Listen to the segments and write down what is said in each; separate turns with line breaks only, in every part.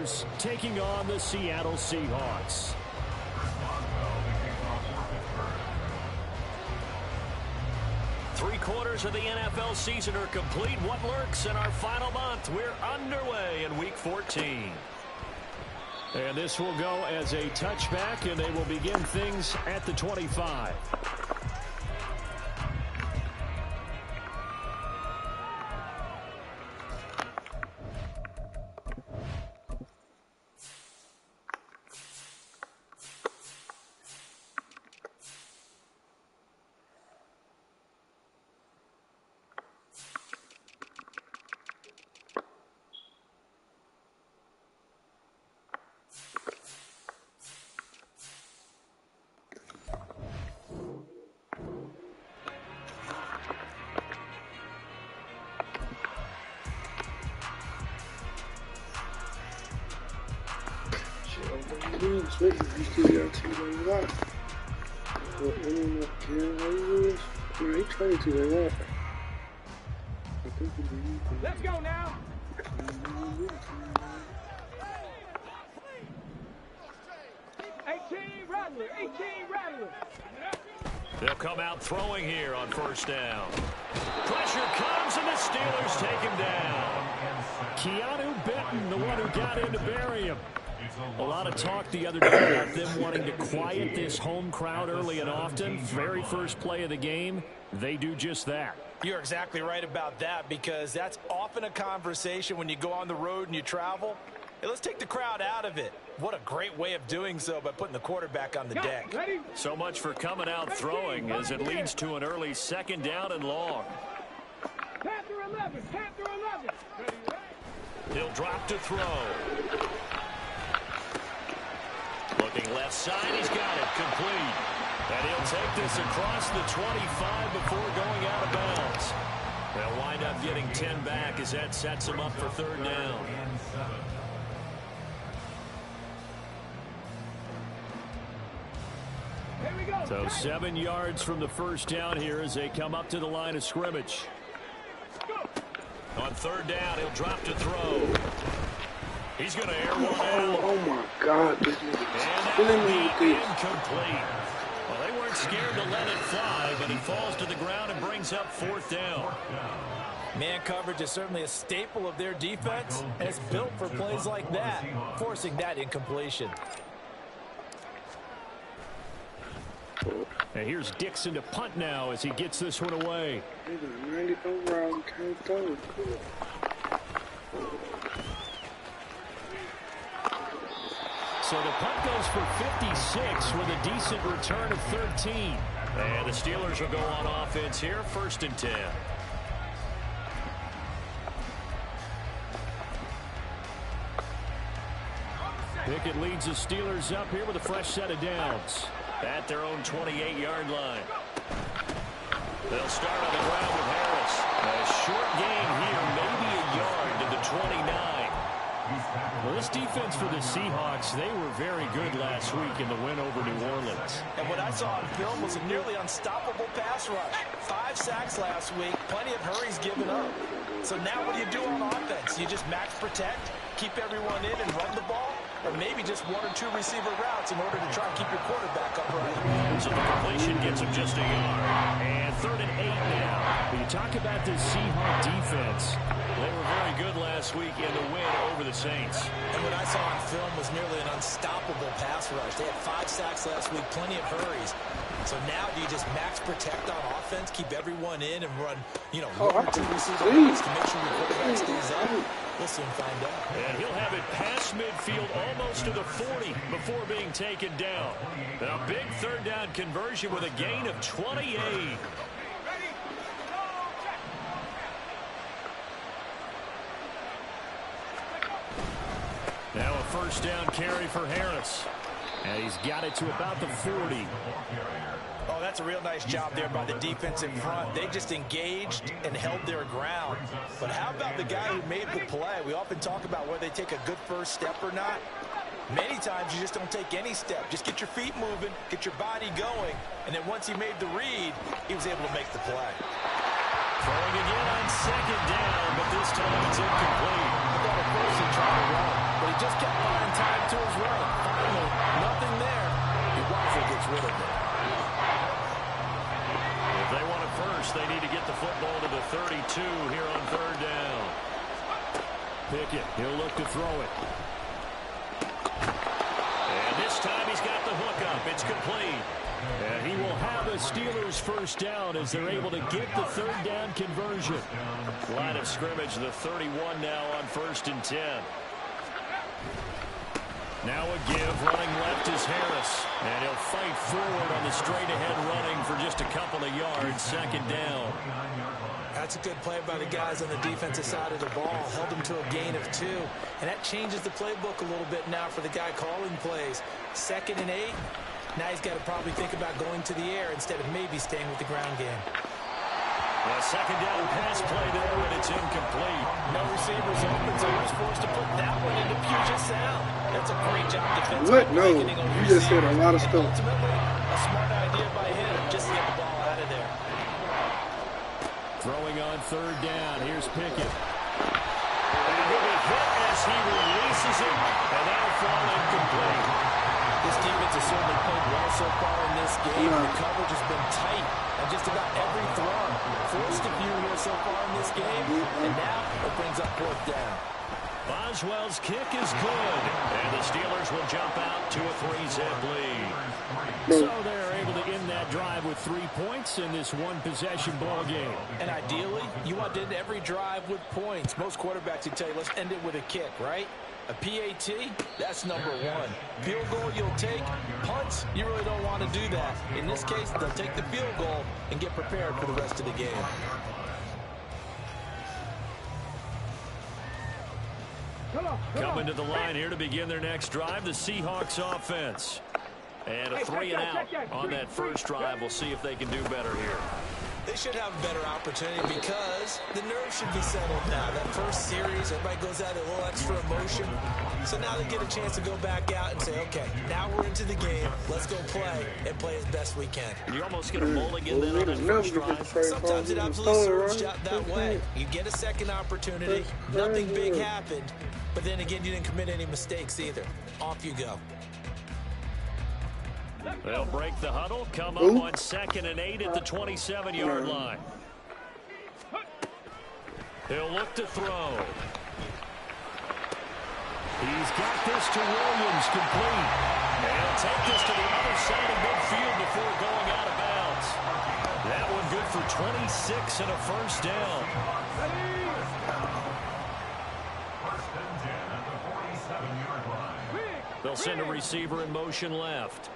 Chargers taking on the Seattle Seahawks. Three-quarters of the NFL season are complete. What lurks in our final month? We're underway in Week 14. And this will go as a touchback, and they will begin things at the 25.
You still got to like that. But when not care how you is, I ain't trying to like that. I think let's go now.
They'll come out throwing here on first down. Pressure comes, and the Steelers take him down. Keanu Benton, the one who got in to bury him. A lot of talk the other day about them wanting to quiet this home crowd early and often. Very first play of the game, they do just that.
You're exactly right about that, because that's often a conversation when you go on the road and you travel. Hey, let's take the crowd out of it. What a great way of doing so by putting the quarterback on the deck.
So much for coming out throwing as it leads to an early second down and long.
Panther 11, Panther 11.
He'll drop to throw. Looking left side, he's got it complete. And he'll take this across the 25 before going out of bounds. They'll wind up getting 10 back as that sets him up for third down. So 7 yards from the first down here as they come up to the line of scrimmage. On third down, he'll drop to throw. He's going to air one out.
Oh my God. This
and incomplete. Well, they weren't scared to let it fly, but he falls to the ground and brings up fourth down.
Man coverage is certainly a staple of their defense, and it's built for plays like that, forcing that incompletion.
And here's Dixon to punt now as he gets this one away. So the punt goes for 56 with a decent return of 13. And the Steelers will go on offense here, 1st and 10. Pickett leads the Steelers up here with a fresh set of downs at their own 28-yard line. They'll start on the ground with Harris. A short gain here, maybe a yard to the 29. Well, this defense for the Seahawks, they were very good last week in the win over New Orleans.
And what I saw on film was a nearly unstoppable pass rush. 5 sacks last week, plenty of hurries given up. So now what do you do on offense? You just max protect, keep everyone in and run the ball? Or maybe just 1 or 2 receiver routes in order to try and keep your quarterback upright.
So the completion gets him just a yard. And 3rd and 8 now. When you talk about this Seahawks defense, they were very good last week in the win over the Saints.
And what I saw on film was nearly an unstoppable pass rush. They had 5 sacks last week, plenty of hurries. So now do you just max protect on offense, keep everyone in, and run, 1 or 2 receiver routes to make sure your quarterback stays up? We'll soon find out.
And he'll have it past midfield almost to the 40 before being taken down. A big 3rd down conversion with a gain of 28. Now a 1st down carry for Harris. And he's got it to about the 40.
Oh, that's a real nice job there by the defense in front. They just engaged and held their ground. But how about the guy who made the play? We often talk about whether they take a good first step or not. Many times you just don't take any step. Just get your feet moving, get your body going, and then once he made the read, he was able to make the play.
Throwing again on 2nd down, but this time it's incomplete.
I thought at first he tried to run, but he just kept to his right. Finally, nothing there. He wisely gets rid of it.
If they want it first, they need to get the football to the 32 here on third down. Pickett, he'll look to throw it. And this time he's got the hook up. It's complete. And he will have a Steelers first down as they're able to get the third down conversion. Line of scrimmage, the 31 now on 1st and 10. Now a give, running left is Harris. And he'll fight forward on the straight-ahead running for just a couple of yards, 2nd down.
That's a good play by the guys on the defensive side of the ball. Held them to a gain of 2. And that changes the playbook a little bit now for the guy calling plays. 2nd and 8. Now he's got to probably think about going to the air instead of maybe staying with the ground game.
A 2nd down pass play there, but it's incomplete.
No receivers open, so he was forced to put that one into Puget Sound. That's a great job defensively.
What? No, you just said a lot of stuff.
Ultimately, a smart idea by him just to get the ball out of there.
Throwing on 3rd down. Here's Pickett. And he'll be hit as he releases it, and that'll fall incomplete.
This defense has certainly played well so far in this game. The coverage has been tight on just about every throw. Forced a few here so far in this game, and now it brings up 4th down.
Boswell's kick is good, and the Steelers will jump out to a 3-zip lead. So they're able to end that drive with 3 points in this one-possession ball game.
And ideally, you want to end every drive with points. Most quarterbacks would tell you, let's end it with a kick, right? A PAT, that's number 1. Field goal you'll take. Punts, you really don't want to do that. In this case, they'll take the field goal and get prepared for the rest of the game.
Coming to the line here to begin their next drive, the Seahawks offense. And a 3-and-out on that first drive. We'll see if they can do better here.
They should have a better opportunity because the nerves should be settled now. That first series, everybody goes out a little extra emotion. So now they get a chance to go back out and say, okay, now we're into the game. Let's go play and play as best we can.
You almost get a mulligan then on that first drive.
Sometimes it absolutely serves out that way. You get a second opportunity. Nothing big happened. But then again, you didn't commit any mistakes either. Off you go.
They'll break the huddle, come up on 2nd and 8 at the 27-yard line. He'll look to throw. He's got this to Williams, complete. And he'll take this to the other side of midfield before going out of bounds. That one good for 26 and a first down. They'll send a receiver in motion left.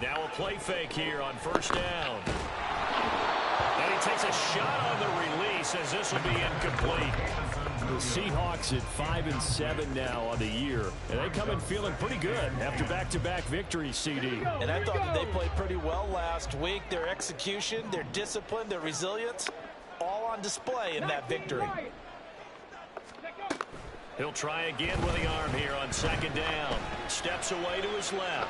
Now a play fake here on 1st down. And he takes a shot on the release as this will be incomplete. The Seahawks at 5-7 now on the year. And they come in feeling pretty good after back-to-back victories, CD.
And I thought that they played pretty well last week. Their execution, their discipline, their resilience, all on display in that victory.
He'll try again with the arm here on 2nd down. Steps away to his left.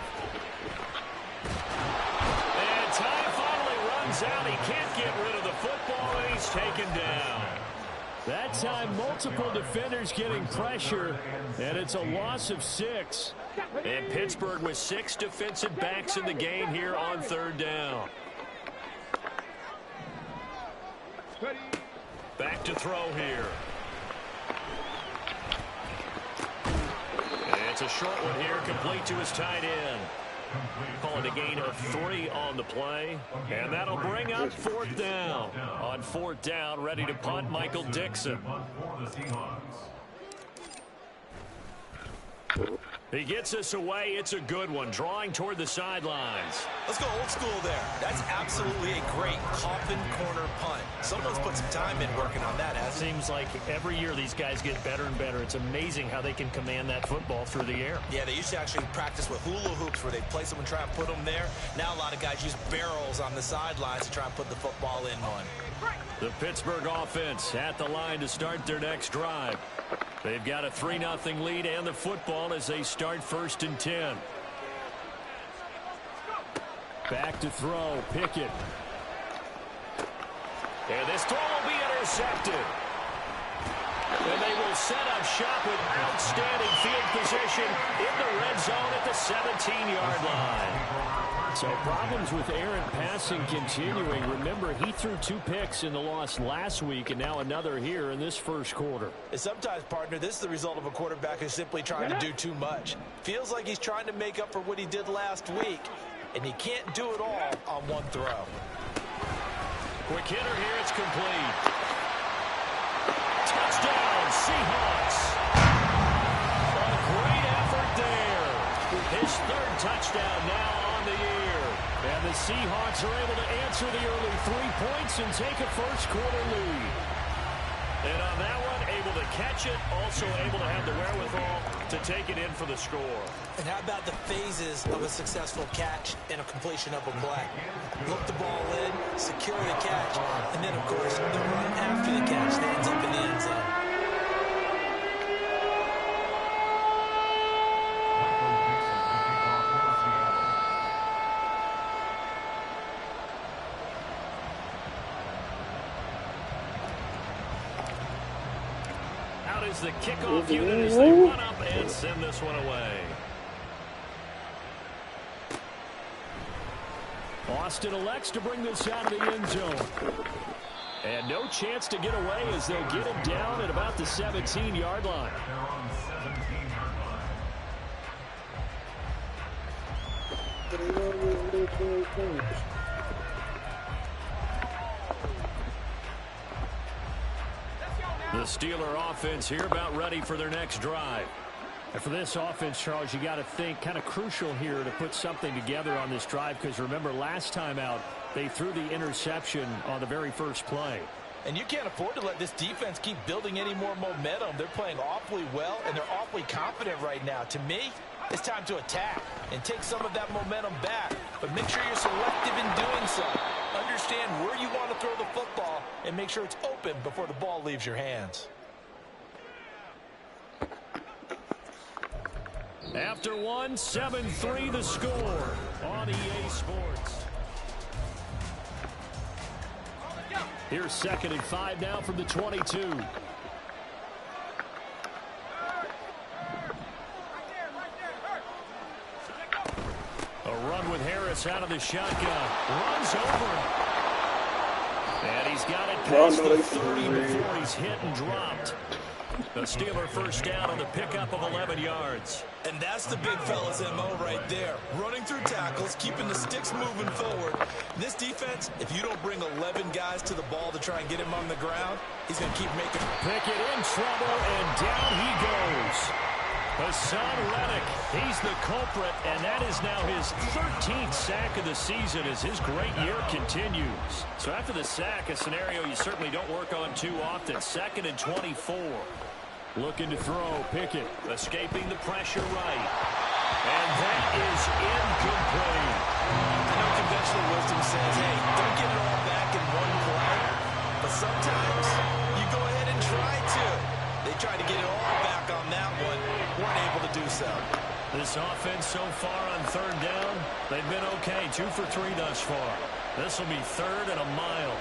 And time finally runs out. He can't get rid of the football, and he's taken down. That time, multiple defenders getting pressure, and it's a loss of 6. And Pittsburgh with 6 defensive backs in the game here on 3rd down. Back to throw here. It's a short one here, complete to his tight end. Calling a gain of 3 on the play. And that'll bring up 4th down. On 4th down, ready to punt, Michael Dixon. He gets us away. It's a good one, drawing toward the sidelines.
Let's go old school there. That's absolutely a great coffin corner punt. Someone's put some time in working on that, hasn't it?
Seems like every year these guys get better and better. It's amazing how they can command that football through the air.
Yeah, they used to actually practice with hula hoops where they place them and try and put them there. Now a lot of guys use barrels on the sidelines to try and put the football in one.
The Pittsburgh offense at the line to start their next drive. They've got a 3-0 lead and the football as they start 1st and 10. Back to throw, Pickett. And this throw will be intercepted. And they will set up shop with outstanding field position in the red zone at the 17-yard line. So problems with errant passing continuing. Remember, he threw 2 picks in the loss last week and now another here in this first quarter.
And sometimes, partner, this is the result of a quarterback who's simply trying to do too much. Feels like he's trying to make up for what he did last week, and he can't do it all on one throw.
Quick hitter here, it's complete. Touchdown, Seahawks. A great effort there. His 3rd touchdown now on the year. And the Seahawks are able to answer the early 3 points and take a first quarter lead. And on that one, able to catch it, also able to have the wherewithal to take it in for the score.
And how about the phases of a successful catch and a completion of a play? Look the ball in, secure the catch, and then, of course, the run after the catch that ends up in the end zone.
Out is the kickoff unit as they run up and send this one away. Austin elects to bring this out of the end zone. And no chance to get away as they'll get him down at about the 17-yard line. The Steeler offense here about ready for their next drive. And for this offense, Charles, you got to think kind of crucial here to put something together on this drive, because remember last time out they threw the interception on the very first play.
And you can't afford to let this defense keep building any more momentum. They're playing awfully well, and they're awfully confident right now. To me, it's time to attack and take some of that momentum back. But make sure you're selective in doing so. Understand where you want to throw the football and make sure it's open before the ball leaves your hands.
After one, 7-3 the score on EA Sports. Here's 2nd and 5 now from the 22. A run with Harris out of the shotgun. Runs over him. And he's got it past the 30 before he's hit and dropped. The Steeler first down on the pickup of 11 yards.
And that's the big fella's MO right there. Running through tackles, keeping the sticks moving forward. This defense, if you don't bring 11 guys to the ball to try and get him on the ground, he's going to keep making...
Pickett in trouble, and down he goes. Hassan Reddick, he's the culprit, and that is now his 13th sack of the season as his great year continues. So after the sack, a scenario you certainly don't work on too often. 2nd and 24. Looking to throw, Pickett escaping the pressure right. And that is incomplete.
I know conventional wisdom says, hey, don't get it all back in one play. But sometimes you go ahead and try to. They tried to get it all back on that one. Weren't able to do so.
This offense so far on 3rd down, they've been okay. 2 for 3 thus far. This will be 3rd and a mile.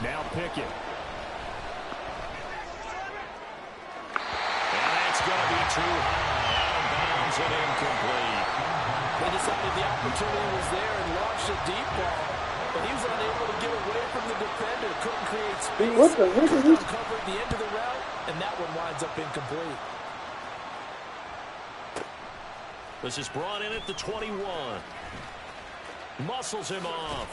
Now Pickett. And that's going to be too high. Out of bounds and incomplete.
They decided the opportunity was there and launched a deep ball. But he was unable to get away from the defender. Couldn't create space.
What the heck is this?
Covered the end of the route, and that one winds up incomplete.
This is brought in at the 21. Muscles him off.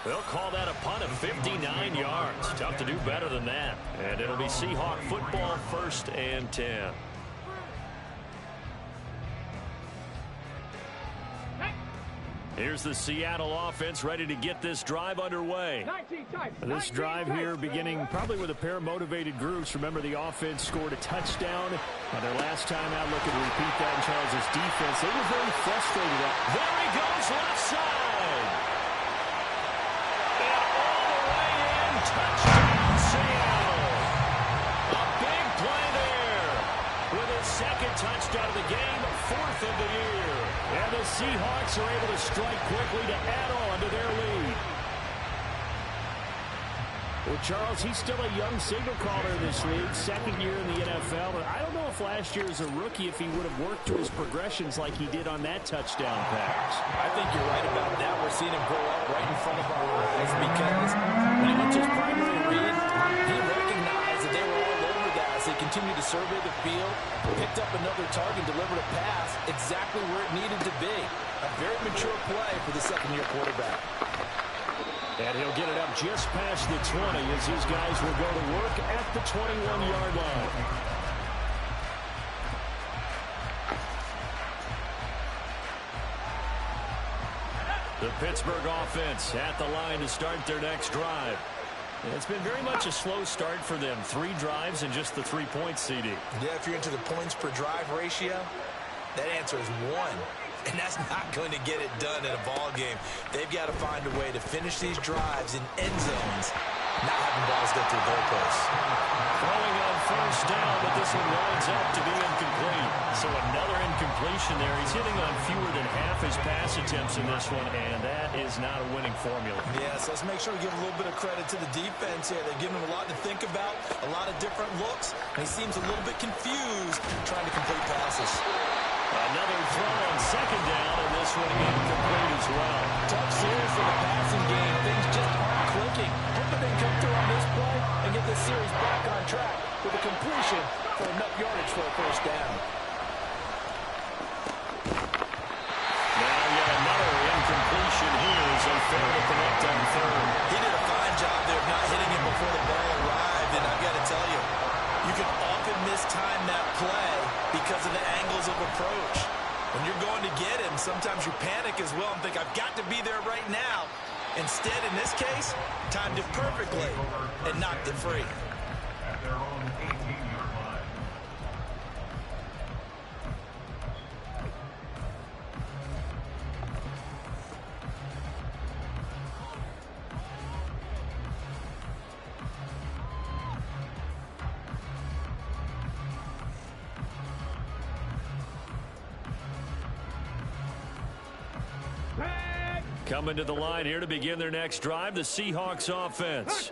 They'll call that a punt of 59 yards. Tough to do better than that. And it'll be Seahawk football, 1st and 10. Here's the Seattle offense ready to get this drive underway. This drive here beginning probably with a pair of motivated groups. Remember, the offense scored a touchdown on their last time out. Looking to repeat that in Charles' defense. They were very frustrated. There he goes, left side. And all the way in, touchdown Seattle. A big play there with his 2nd touchdown of the game, 4th of the year. And the the Seahawks are able to strike quickly to add on to their lead. Well, Charles, he's still a young signal caller in this league, second year in the NFL. But I don't know if last year as a rookie, if he would have worked to his progressions like he did on that touchdown pass.
I think you're right about that. We're seeing him grow up right in front of our eyes because when he went to his primary read, he recognized that they were all over that as they continued to survey the field, picked up another target, delivered a pass exactly where it needed to be. A very mature play for the second-year quarterback.
And he'll get it up just past the 20 as these guys will go to work at the 21-yard line. The Pittsburgh offense at the line to start their next drive. And it's been very much a slow start for them. 3 drives and just the 3 points, CD.
Yeah, if you're into the points per drive ratio, that answer is 1. And that's not going to get it done in a ball game. They've got to find a way to finish these drives in end zones, not having balls go through goalposts.
Throwing on first down, but this one winds up to be incomplete. So another incompletion there. He's hitting on fewer than half his pass attempts in this one, and that is not a winning formula.
Yes, let's make sure we give a little bit of credit to the defense here. They're giving him a lot to think about, a lot of different looks, and he seems a little bit confused trying to complete passes.
Another throw on second down, and this one incomplete as well.
Tough series for the passing game. Things just aren't clicking. Hoping they can come through on this play and get this series back on track with a completion for enough yardage for a first down.
Now yet another incompletion here as they fail to connect on third.
He did a fine job there of not hitting it before the ball arrived, and I've got to tell you, you can often mistime that play because of the angles of approach. When you're going to get him, sometimes you panic as well and think, I've got to be there right now. Instead, in this case, timed it perfectly and knocked it free.
At their own 18-yard line.
Coming to the line here to begin their next drive, the Seahawks offense.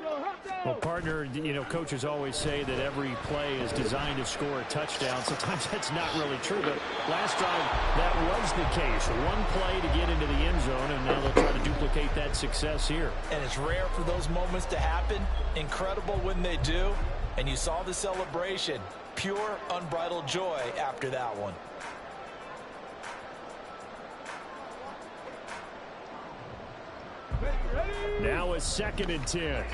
Well, partner, coaches always say that every play is designed to score a touchdown. Sometimes that's not really true, but last drive, that was the case. One play to get into the end zone, and now they'll try to duplicate that success here.
And it's rare for those moments to happen. Incredible when they do. And you saw the celebration. Pure, unbridled joy after that one.
Now a 2nd and 10.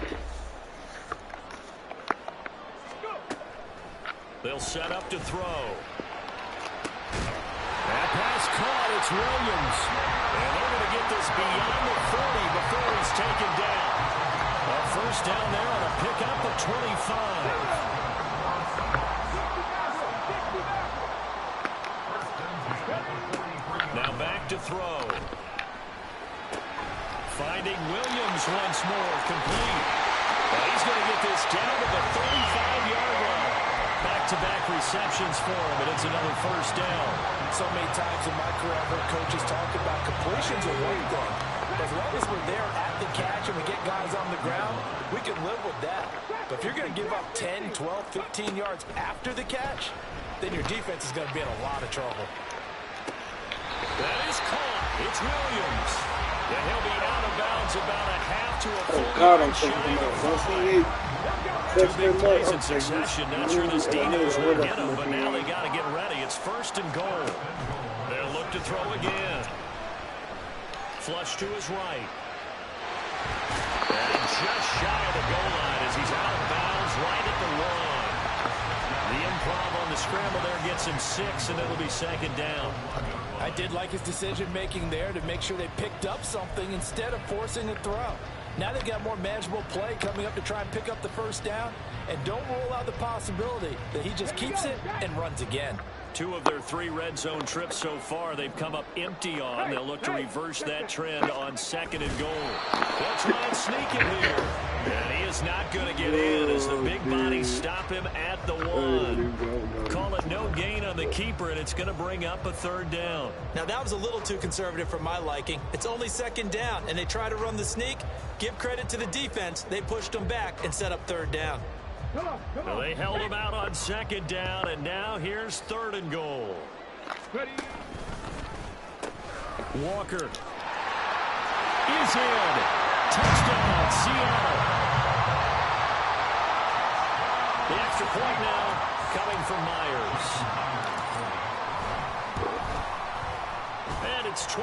They'll set up to throw. That pass caught. It's Williams. And they're going to get this beyond the 40 before he's taken down. A first down there on a pickup at 25. Now back to throw. Finding Williams once more, complete. And he's going to get this down to the 35-yard line. Back-to-back receptions for him, and it's another first down.
So many times in my career, I've heard coaches talk about completions are one thing. As long as we're there at the catch and we get guys on the ground, we can live with that. But if you're going to give up 10, 12, 15 yards after the catch, then your defense is going to be in a lot of trouble.
That is caught. It's Williams. And he'll be out of bounds about a half to a full yard shy of 5. 2 big plays in succession. Not sure the Steelers will get them, but now they got to get ready. It's 1st and goal. They'll look to throw again. Flush to his right. And just shy of the goal line as he's out of bounds right at the 1. The improv on the scramble there gets him 6, and it'll be 2nd down.
I did like his decision-making there to make sure they picked up something instead of forcing a throw. Now they've got more manageable play coming up to try and pick up the first down. And don't rule out the possibility that he just keeps it and runs again.
2 of their 3 red zone trips so far, they've come up empty on. They'll look to reverse that trend on 2nd and goal. They'll try and sneak it here. And he is not going to get in as the big bodies stop him at the 1. Call it no gain on the keeper, and it's going to bring up a 3rd down.
Now, that was a little too conservative for my liking. It's only 2nd down, and they try to run the sneak. Give credit to the defense. They pushed them back and set up 3rd down.
Well, they held him out on 2nd down, and now here's 3rd and goal.
Ready.
Walker is in. Touchdown, Seattle. The extra point now coming from Myers. And it's 21-3.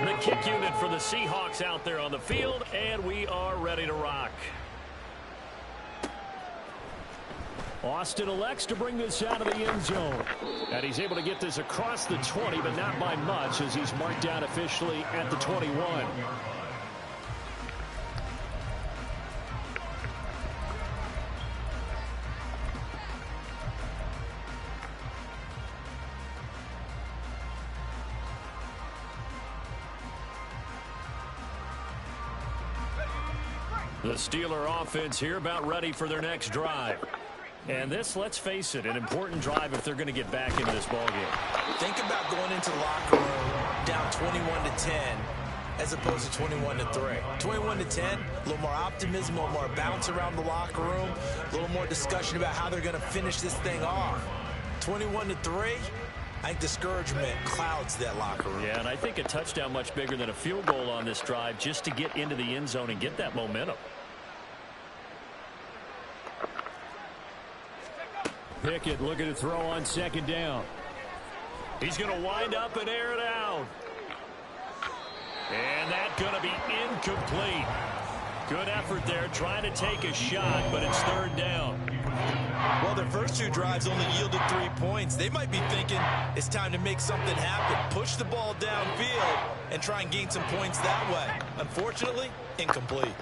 The kick unit for the Seahawks out there on the field, and we are ready to rock. Austin elects to bring this out of the end zone. And he's able to get this across the 20, but not by much, as he's marked down officially at the 21. The Steeler offense here about ready for their next drive. And this, let's face it, an important drive if they're going to get back into this ballgame.
Think about going into the locker room down 21-10 as opposed to 21-3. 21-10, a little more optimism, a little more bounce around the locker room, a little more discussion about how they're going to finish this thing off. 21-3, I think discouragement clouds that locker room.
Yeah, and I think a touchdown much bigger than a field goal on this drive just to get into the end zone and get that momentum. Pickett looking to throw on 2nd down. He's going to wind up and air it out. And that's going to be incomplete. Good effort there trying to take a shot, but it's 3rd down.
Well, their first 2 drives only yielded 3 points. They might be thinking it's time to make something happen. Push the ball downfield and try and gain some points that way. Unfortunately, incomplete.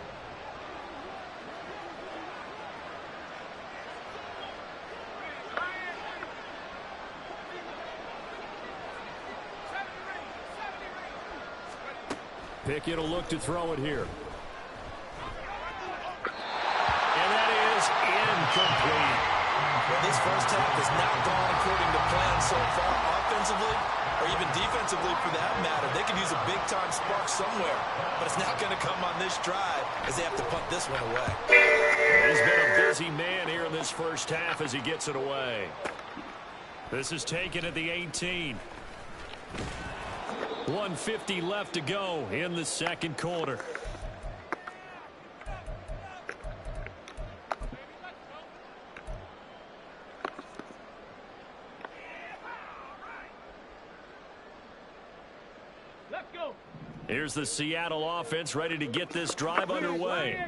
Pickett will look to throw it here. And that is incomplete.
Well, this first half has not gone according to plan so far, offensively or even defensively for that matter. They could use a big-time spark somewhere, but it's not going to come on this drive as they have to punt this one away.
He's been a busy man here in this first half as he gets it away. This is taken at the 18. 1:50 left to go in the 2nd quarter.
Let's go.
Here's the Seattle offense ready to get this drive underway.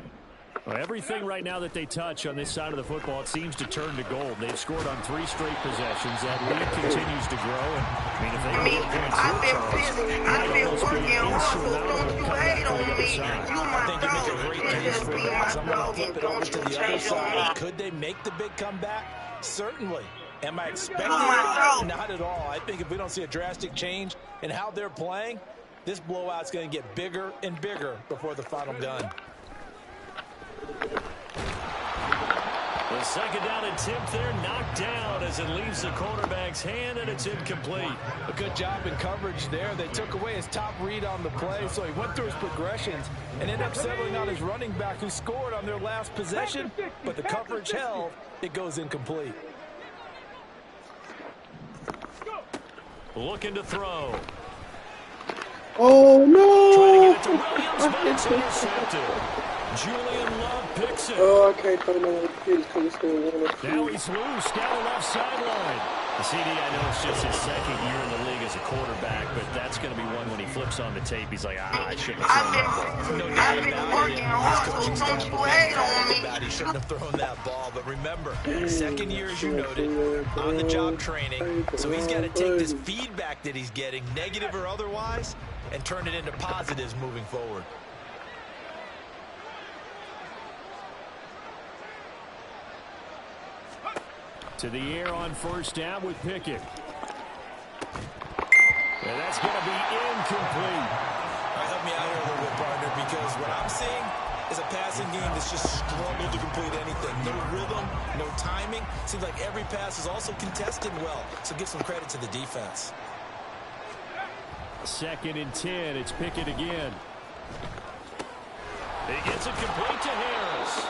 Well, everything right now that they touch on this side of the football, it seems to turn to gold. They've scored on 3 straight possessions. That lead continues to grow. And, if they can get points
I've
here,
been
Charles,
I've been working hard, so
insurmountable
don't you hate on me. You
I think you make a great case for that. So I'm going to flip it over to the other side. Could they make the big comeback? Certainly. Am I expecting it? Not at all. I think if we don't see a drastic change in how they're playing, this blowout's going to get bigger and bigger before the final gun.
The 2nd down attempt there knocked down as it leaves the quarterback's hand, and it's incomplete.
A good job in coverage there. They took away his top read on the play, so he went through his progressions and ended up settling on his running back who scored on their last possession, but the coverage held. It goes incomplete.
Looking to throw.
Oh, no!
Trying to get it to Williams, but it's intercepted. Julian Love picks it.
Oh, I can't tell him what he's coming to.
Now he's loose down the left sideline. The CD, I know it's just his 2nd year in the league as a quarterback, but that's going to be one when he flips on the tape. He's like, I shouldn't have thrown that ball.
I've been working hard.
his coaching staff will be about he shouldn't have thrown that ball. But remember, second year, as you noted, on-the-job training. So he's got to take this feedback that he's getting, negative or otherwise, and turn it into positives moving forward.
To the air on first down with Pickett. And that's going to be incomplete.
Help me out here a little bit, partner, because what I'm seeing is a passing game that's just struggled to complete anything. No rhythm, no timing. Seems like every pass is also contested well, so give some credit to the defense.
2nd and 10. It's Pickett again. He gets it complete to Harris.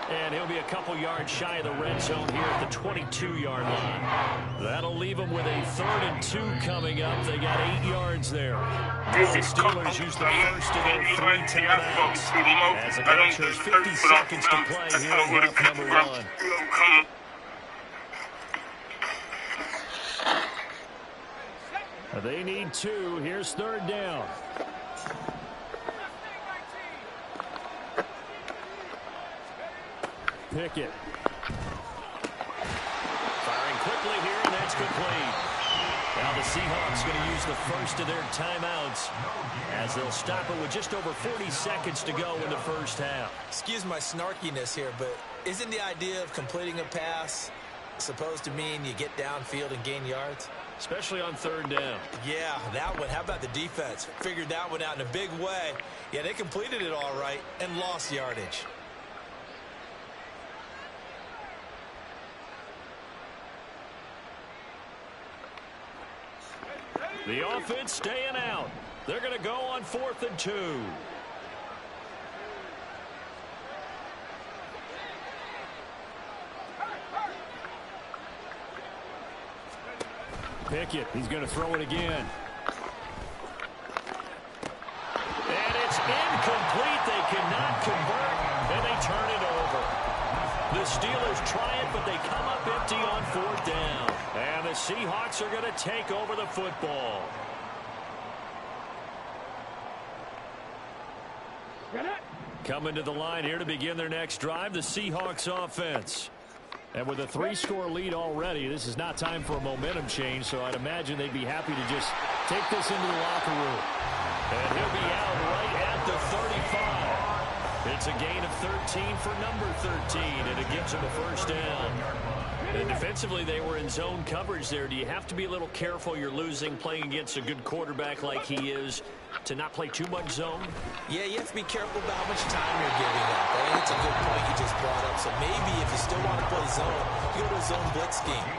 And he'll be a couple yards shy of the red zone here at the 22-yard line. That'll leave him with a 3rd and 2 coming up. They got 8 yards there. The Steelers use the first of their 3 timeouts. As the clock shows 50 seconds to play here in half number 1. They need 2. Here's 3rd down. Pickett. Firing quickly here, and that's complete. Now the Seahawks going to use the first of their timeouts as they'll stop it with just over 40 seconds to go in the first half.
Excuse my snarkiness here, but isn't the idea of completing a pass supposed to mean you get downfield and gain yards?
Especially on 3rd down.
Yeah, that one. How about the defense? Figured that one out in a big way. Yeah, they completed it all right and lost yardage.
The offense staying out. They're going to go on 4th and 2. Pickett, he's going to throw it again. And it's incomplete. They cannot convert, and they turn it over. The Steelers try it, but they come up empty on 4th down. And the Seahawks are going to take over the football. Coming to the line here to begin their next drive, the Seahawks offense. And with a 3-score lead already, this is not time for a momentum change, so I'd imagine they'd be happy to just take this into the locker room. And he'll be out right at the 35. It's a gain of 13 for number 13, and it gives him a first down. And defensively, they were in zone coverage there. Do you have to be a little careful? You're losing, playing against a good quarterback like he is, to not play too much zone?
Yeah, you have to be careful about how much time you're giving up. I think it's a good point you just brought up. So maybe if you still want to play zone, you go to a zone blitz scheme.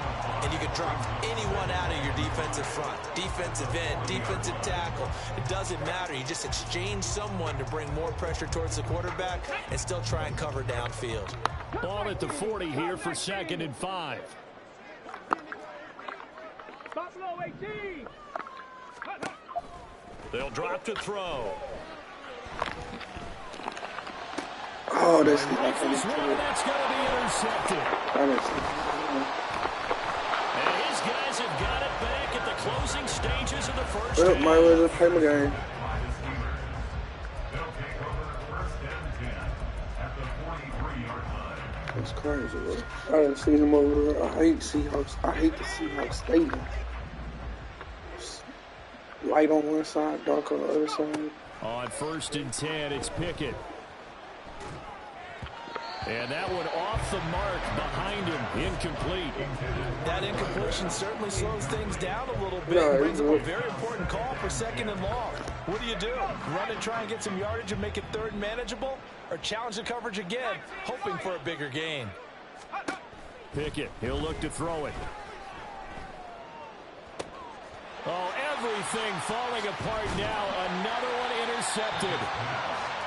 And you can drop anyone out of your defensive front. Defensive end, defensive tackle. It doesn't matter. You just exchange someone to bring more pressure towards the quarterback and still try and cover downfield.
Ball at the 40 here for 2nd and 5.
Stop below 18.
They'll drop to throw.
Oh, that's
Rifles one, that's going to be intercepted. And his guys have got it back at the closing stages of the first
Well,
half.
my way to play my game. That's crazy, bro. I done seen them over there. I hate Seahawks. I hate the Seahawks stadium. Light on one side, dark on the other side.
On 1st and 10, it's Pickett. And that one off the mark behind him, incomplete.
That incompletion certainly slows things down a little bit.
Yeah,
Brings up a very important call for 2nd and long. What do? Run and try and get some yardage and make it 3rd and manageable? Or challenge the coverage again, hoping for a bigger gain?
Pickett, he'll look to throw it. Oh, everything falling apart now. Another one intercepted.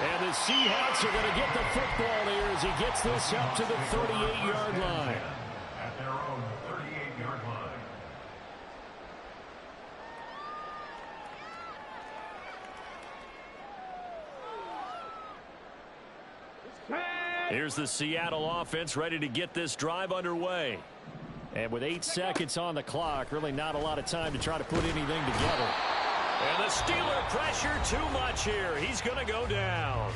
And the Seahawks are going to get the football here as he gets this up to the 38-yard line.
At their own 38-yard line.
Here's the Seattle offense ready to get this drive underway. And with 8 seconds on the clock, really not a lot of time to try to put anything together. And the Steeler pressure too much here. He's going to go down.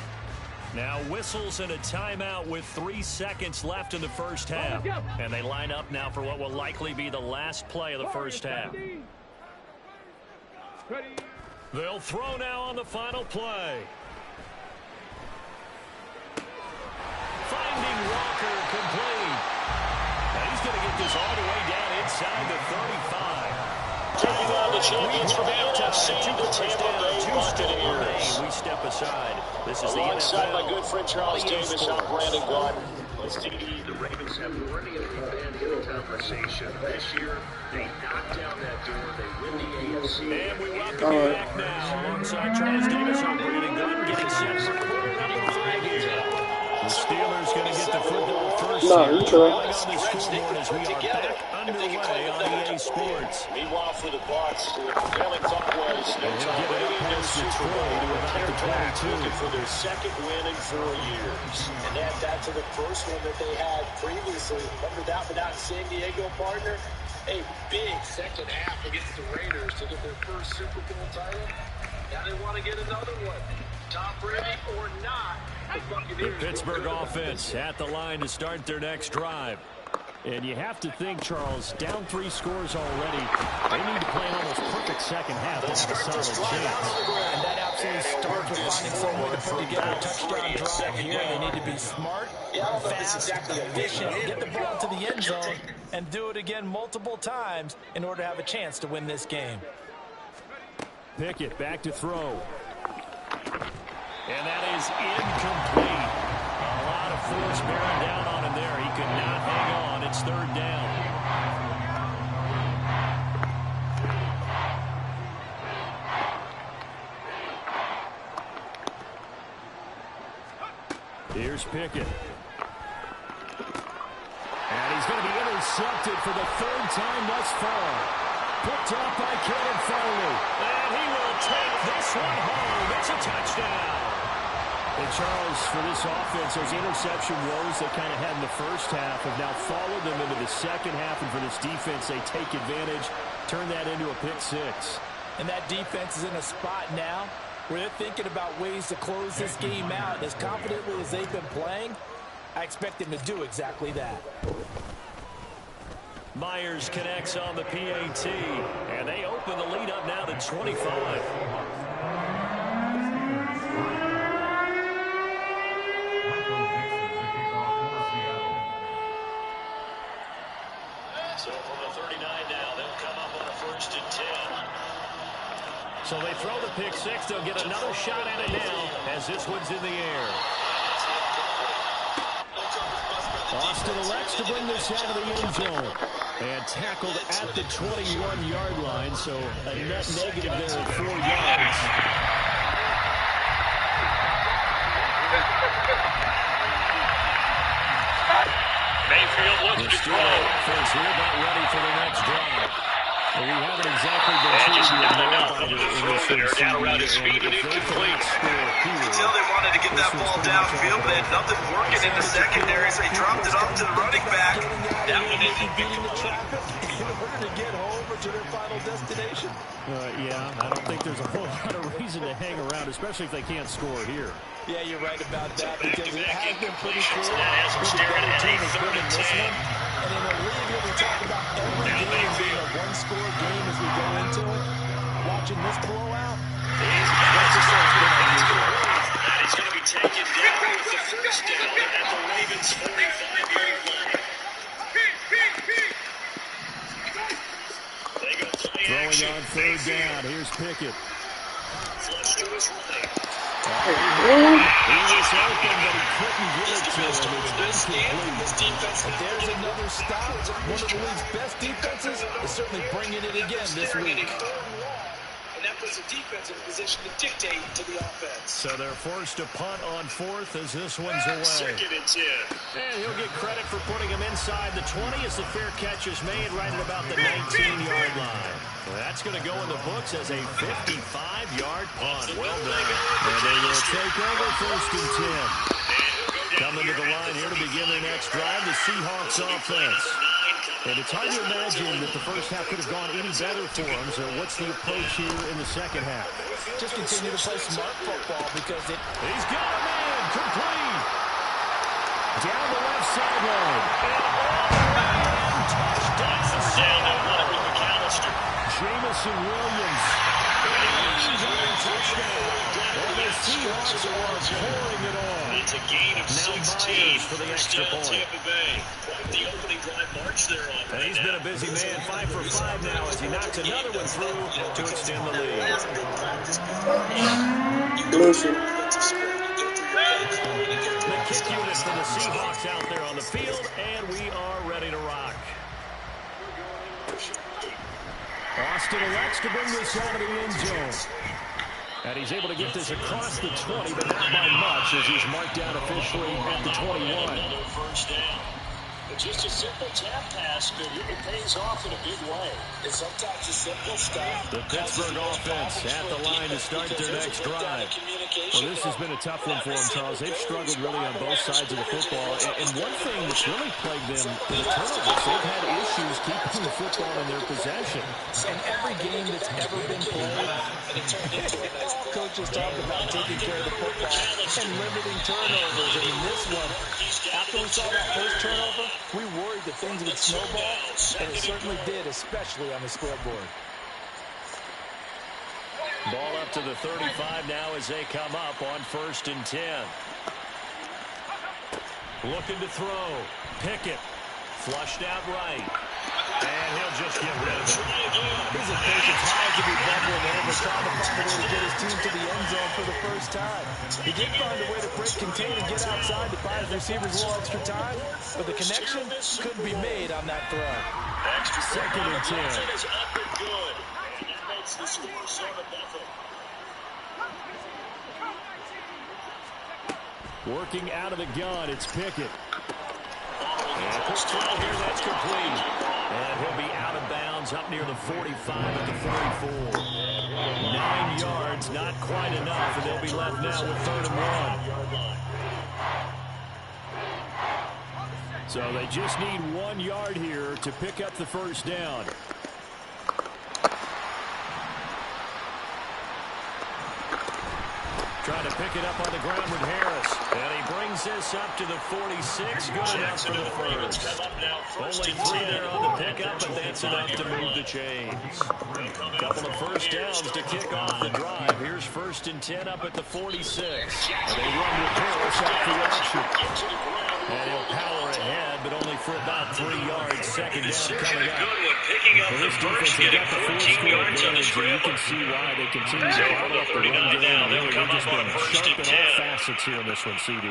Now whistles and a timeout with 3 seconds left in the first half. And they line up now for what will likely be the last play of the first half. They'll throw now on the final play. Finding Walker complete. Now he's going to get this all the way down inside the 35.
Taking on the champions from the NFC, the Tampa Bay Buccaneers.
We step aside. This is
Alongside my good friend Charles Davis, I'm Brandon Gaudin.
The Ravens have already been in the conversation. This year, they knock down that door. They win the AFC.
And we welcome you back now. Alongside Charles Davis, I'm Brandon Gaudin, getting set for quarter number 3 here. The Steelers going to get the football first.
No,
on the scoreboard as we are back underway on EA Sports.
Meanwhile, for the Bucs, the prevailing thought was no Tom Brady, no Super Bowl. They're back looking for their second win in 4 years.
And add that to the first one that they had previously. Remember that without San Diego, partner? A big second half against the Raiders to get their first Super Bowl title. Now they want to get another one. Tom Brady or not.
The Pittsburgh offense at the line to start their next drive. And you have to think, Charles, down 3 scores already. They need to play an almost perfect second half to have a solid chance.
And that absolutely starts with finding some way to put together a touchdown drive here. They need to be smart, fast, efficient, get the ball to the end zone, and do it again multiple times in order to have a chance to win this game.
Pickett back to throw. And that is incomplete. A lot of force bearing down on him there. He could not hang on. It's 3rd down. Here's Pickett. And he's going to be intercepted for the 3rd time thus far. Picked up by Caleb Farley. And he will take this one home. It's a touchdown. And Charles, for this offense, those interception woes they kind of had in the first half have now followed them into the second half. And for this defense, they take advantage, turn that into a pick 6.
And that defense is in a spot now where they're thinking about ways to close this game out. As confidently as they've been playing, I expect them to do exactly that.
Myers connects on the PAT, and they open the lead up now to 25.
So from the 39 now, they'll come up on a 1st and 10.
So they throw the pick 6. They'll get another shot at it now as this one's in the air. Austin elects to bring this out of the end zone. And tackled at the 21-yard line, so a net negative there of 4 yards.
Mayfield looks to throw.
Offense here, about ready for the next drive. Well, we haven't exactly been treated with nobody in this
they're down around his feet and incomplete.
Until they wanted to get that ball downfield, they had nothing working in the secondary, so they dropped it off to the running back. That one ended
beating the traffic in order to get home or to their final destination.
Yeah, I don't think there's a whole lot of reason to hang around, especially if they can't score here.
Yeah, you're right about that, because it has been pretty clear
That has them staring at a 3rd and 10.
And in a league where we talk about every game being a one-score game as we go into it, watching this blowout, let's just say it's been unusual.
And he's going to be taken down with the 1st down at the Ravens' 45-yard line. They go play
Throwing
action.
on 3rd down. Here's Pickett.
Flush to his right.
He was open, but he couldn't get it to him. It's incomplete.
If there's another stop, one of the league's best defenses is certainly bringing it again this week.
And that puts the defense in a position to dictate to the offense.
So they're forced to punt on 4th as this one's away.
2nd and 10.
And he'll get credit for putting him inside the 20 as the fair catch is made right at about the 19-yard line. Well, that's going to go in the books as a 55-yard punt. Well done. And they will take over 1st and 10. Coming to the line here to begin their next drive, the Seahawks offense. And it's hard to imagine that the first half could have gone any better for them. So what's the approach here in the second half?
Just continue to play smart football because it...
He's got him in.
complete. Down the left sideline. And touchdown.
Down and one with McAllister.
Jamison Williams. Touchdown. And the Seahawks are pouring it on.
It's a gain of
Now
16
for the extra point.
Tampa Bay. The opening drive march there on.
And he's been a busy man, 5 for 5 now as he knocks another one through to extend the lead.
Listen.
The kick unit for the Seahawks out there on the field, and we are ready to rock. Austin elects to bring this out of the end zone. And he's able to get this across the 20, but not by much as he's marked down officially at the 21.
First down. It's just a simple tap pass, but it pays off in a big way.
And sometimes the simple stuff.
The Pittsburgh offense at the line to start their next drive. Well, this has been a tough one for them, Charles. They've struggled really on both sides of the football. And one thing that's really plagued them in the turnovers, they've had issues keeping the football in their possession.
And every game that's ever been played, all coaches talk about taking care of the football and limiting turnovers. And in this one, after we saw that first turnover, we worried that things would snowball, and it certainly did, especially on the scoreboard.
Ball up to the 35 now as they come up on 1st and 10. Looking to throw. Pickett. Flushed out right. And he'll just get rid of it.
His impatience had to be bubbling over, trying to find a way to get his team to the end zone for the first time. He did find a way to break contain and get outside to buy his receivers a little extra time, but the connection couldn't be made on that throw.
2nd and 10.
Is up and good. That makes the score 7-0.
Working out of the gun, it's Pickett. And quick throw here, that's complete. And he'll be out of bounds up near the 45 at the 44. 9 yards, not quite enough, and they'll be left now with 3rd and 1. So they just need 1 yard here to pick up the first down. Trying to pick it up on the ground with Harris. And he brings this up to the 46. Good enough for the first. Only 3 there on the pickup, but that's enough to move the chains. Couple of first downs to kick off the drive. Here's 1st and 10 up at the 46. And they run with Harris out the action. And he'll power ahead, but only for about 3 yards. 2nd down coming up.
Picking up the first, getting 14 yards on the scramble.
You can see why they continue to bottle up the run game.
They'll come up on 1st and 10.
All facets here in this one, CD.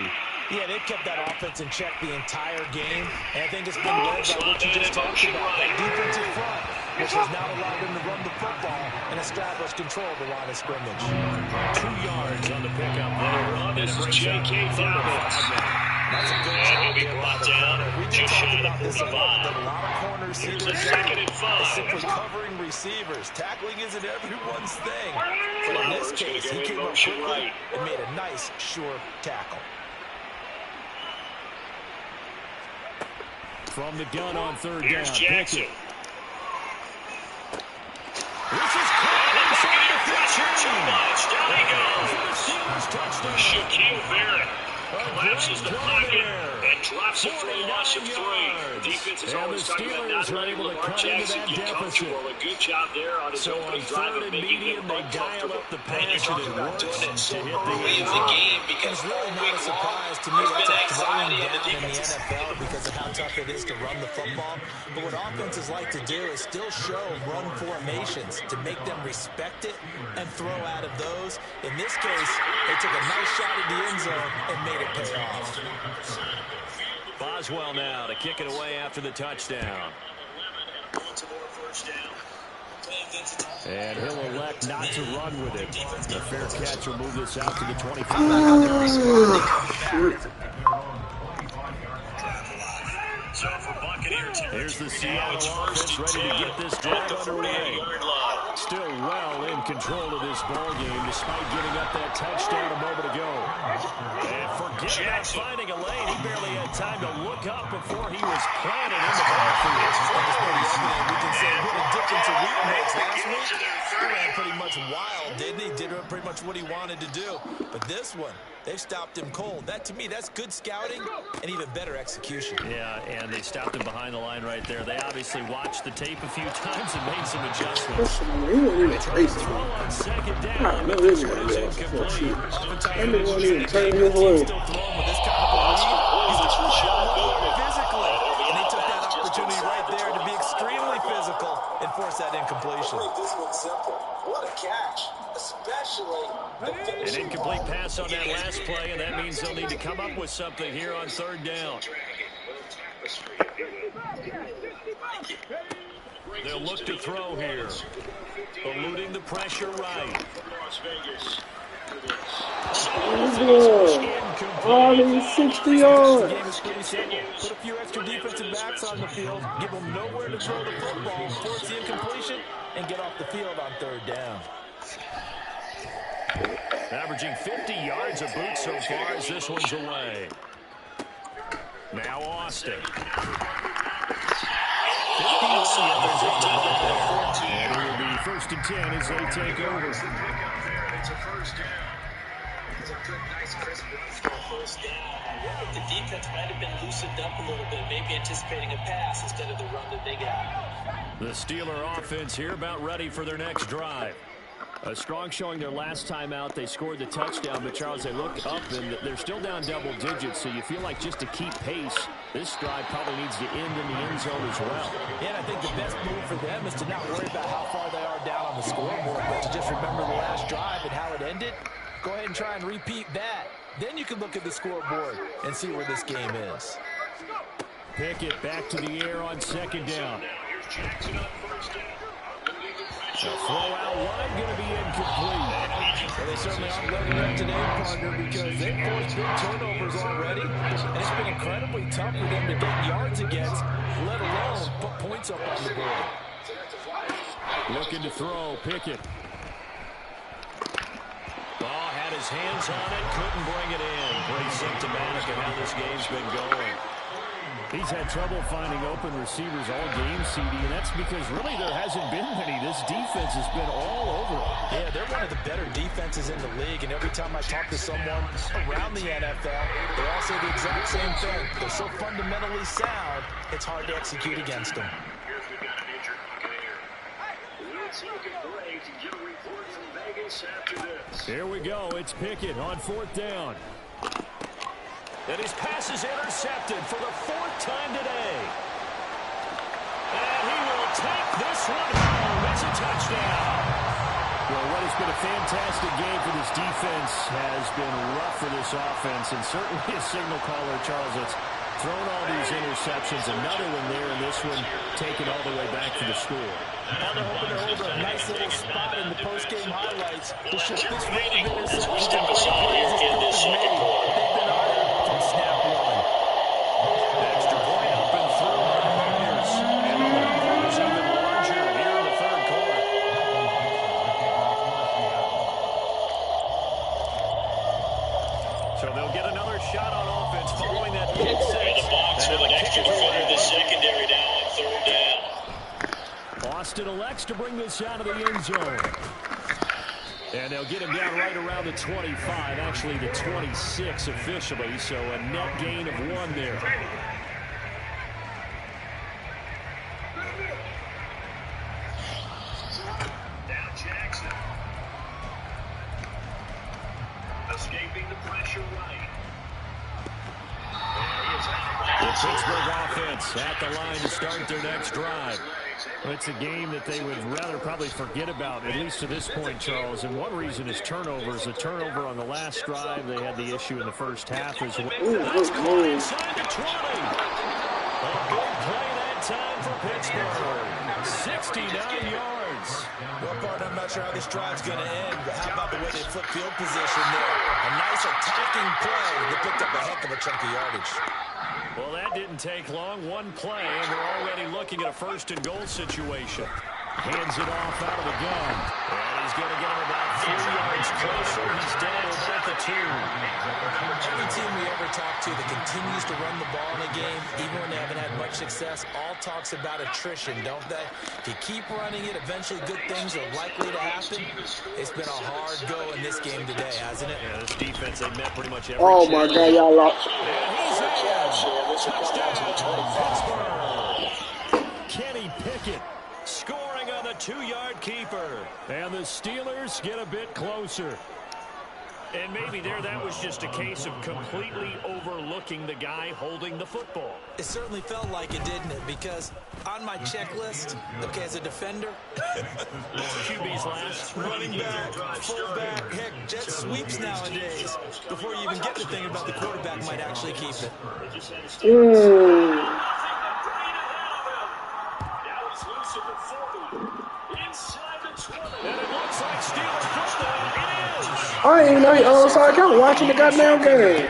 Yeah, they've kept that offense in check the entire game, and I think it's been led by what you just talked about, that defensive front, which has now allowed them to run the football and establish control of the line of scrimmage.
2 yards on the pickup there.
This is J.K. Dobbins.
That's a good
And
job
he'll be
there,
brought
by the
down
corner. We
just
just
shy
talked
of
about this a
45.
lot, that a lot of corners see
Here's
their
the
job
2nd and 5.
as simply covering receivers. Tackling isn't everyone's thing. But in this case, he came up quickly and made a nice, sure tackle.
From the gun on 3rd down.
Here's Jackson.
Pickett. This is caught inside the 15.
Down he goes.
Steelers touchdown.
Shaquille Barrett collapses the pocket and drops it for a loss of 3. Defense is
And
always
the
talking about not
Steelers are
letting
able to
Lamar
cut into
Jackson
that
get
deficit.
comfortable. A good job there on his
So on
opening drive
3rd
of
and
making
medium,
him
they dial
uncomfortable.
up the
And you
pass,
talk
and it
about
works
doing it so
to hit
early
the
in
end
the
zone.
game because
It's really not a surprise to me. That's a throwing down in the NFL because of how tough it is to run the football. But what offenses like to do is still show run formations to make them respect it and throw out of those. In this case, they took a nice shot at the end zone and made it pay off.
Boswell now to kick it away after the touchdown. And he'll elect not to run with it. The fair catch will move this out to the 25.
So for Buccaneer territory,
Here's the Seattle offense ready to get this drive underway. Still well in control of this ball game despite giving up that touchdown a moment ago. And forget about finding a lane. He barely had time to look up before he was planted in the backfield.
We can say what a difference a week makes. Last week, he ran pretty much wild, didn't he? Did pretty much what he wanted to do. But this one, they stopped him cold. That, to me, that's good scouting and even better execution.
Yeah, and they stopped him behind the line right there. They obviously watched the tape a few times and made some adjustments. Throw on second down, but this one is incomplete.
And they won't even turn his way.
Still throwing with this kind of a lead. He's just shot physically. And they took that opportunity right there to be extremely physical and force that incompletion.
Make this one simple. What a catch. Especially
An incomplete pass on that last play, and that means they'll need to come up with something here on third down. They'll look to throw here. Eluding the pressure right.
Incomplete. 60 yards.
The game is pretty simple. Put a few extra defensive backs on the field, give them nowhere to throw the football, force the incompletion, and get off the field on third down.
Averaging 50 yards a boot so far as this one's away. Now Austin. 51 yards on the ball. And it will be 1st and 10 as they take over.
It's a first down. It's a good, nice, crisp run for a first down. The defense might have been loosened up a little bit, maybe anticipating a pass instead of the run that they got.
The Steeler offense here about ready for their next drive. A strong showing their last time out. They scored the touchdown, but Charles, they look up and they're still down double digits, so you feel like just to keep pace, this drive probably needs to end in the end zone as well.
Yeah, and I think the best move for them is to not worry about how far they are down on the scoreboard, but to just remember the last drive and how it ended. Go ahead and try and repeat that. Then you can look at the scoreboard and see where this game is.
Pickett back to the air on second down. So throw out wide, going to be incomplete.
Well, they certainly aren't letting up today, partner, because they've forced big turnovers already. And it's been incredibly tough for them to get yards against, let alone put points up on the board.
Looking to throw, Pickett. Ball had his hands on it, couldn't bring it in. Pretty symptomatic of how this game's been going. He's had trouble finding open receivers all game, CD, and that's because really there hasn't been many. This defense has been all over it.
Yeah, they're one of the better defenses in the league, and every time I talk to someone around the NFL, they all say the exact same thing. They're so fundamentally sound, it's hard to execute against them.
Here's we've got an injured Buccaneer. It's looking great to get a report from Vegas after this.
Here we go. It's Pickett on 4th down. And his pass is intercepted for the 4th time today. And he will take this one home. It's a touchdown. Well, what has been a fantastic game for this defense has been rough for this offense, and certainly a signal caller, Charles, that's thrown all these interceptions. Another one there, and this one taken all the way back to the score.
Now they're hoping to hold a nice little spot in the post-game highlights to show this rate of interceptions and great plays as Coach has made. They've been honored from snap one.
Extra point up and through by the Bears. And the lead is even larger here in the 3rd quarter. So they'll get another shot on offense following that pick six.
The box with an extra defender in the secondary now on 3rd down.
Austin elects to bring this out of the end zone. And they'll get him down right around the 25, actually the 26 officially, so a net gain of 1 there.
Now Jackson. Escaping the pressure right.
The Pittsburgh offense at the line to start their next drive. It's a game that they would rather probably forget about, at least to this point, Charles. And one reason is turnovers. A turnover on the last drive. They had the issue in the first half as well. That's caught inside the 20. A big play that time for Pittsburgh. 69 yards.
Well, partner, I'm not sure how this drive's going to end, but how about the way they flip field position there? A nice attacking play that picked up a heck of a chunk of yardage.
Well, that didn't take long. One play, and we're already looking at a 1st and goal situation. Hands it off out of the gun. And he's going to get him about 3 yards closer. He's down to about the 2.
Every team we ever talk to that continues to run the ball in a game, even when they haven't had much success, all talks about attrition, don't they? If you keep running it, eventually good things are likely to happen. It's been a hard go in this game today, hasn't it?
Yeah, this defense, they met pretty much every
Oh my God, y'all lost.
Kenny Pickett scoring on the 2-yard keeper. And the Steelers get a bit closer. And maybe that was just a case of completely overlooking the guy holding the football.
It certainly felt like it, didn't it? Because on my checklist, okay, as a defender,
QB's last.
running back, fullback, heck, jet sweeps nowadays. Before you even get to thinking about the quarterback might actually keep it.
And it looks like Steelers football. It is.
I ain't know you onside. I'm watching the goddamn game.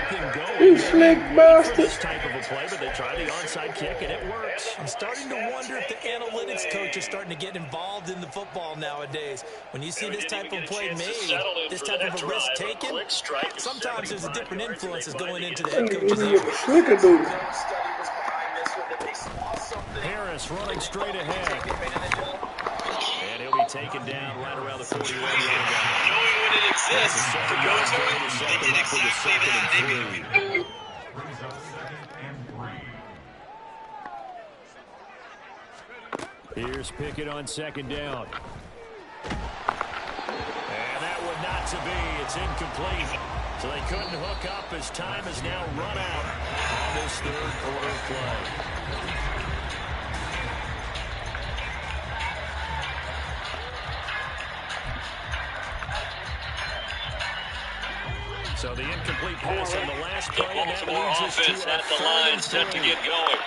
You slick bastard.
This type of a play, but they try the onside kick and it works.
I'm starting to wonder if the analytics coach is starting to get involved in the football nowadays. When you see this type of play made, this type of a risk taken, sometimes there's a different influences going into the head coach's ear.
Harris running straight ahead. And he'll be taken down right around the 41-yard line.
Knowing when it exists, if it goes on, they did exactly that. They moved.
Here's Pickett on 2nd down. And that would not to be. It's incomplete. So they couldn't hook up as time has now run out on this 3rd quarter play. So the incomplete pass on the last play, and that leads us to
at the line set to get going.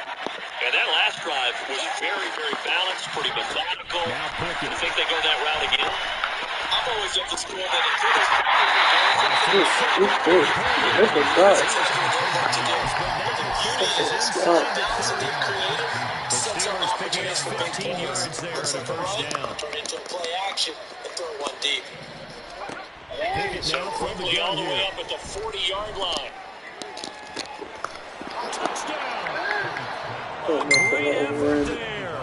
And that last drive was very, very balanced, pretty methodical.
Now Pickett.
I think they go that route again. I'm always of the school that
Steelers picking up 15 yards there on the 1st down.
Turn into play action and throw one deep.
Pickett now from the gun
all the way
here.
up at the 40-yard line.
Touchdown! Great effort there.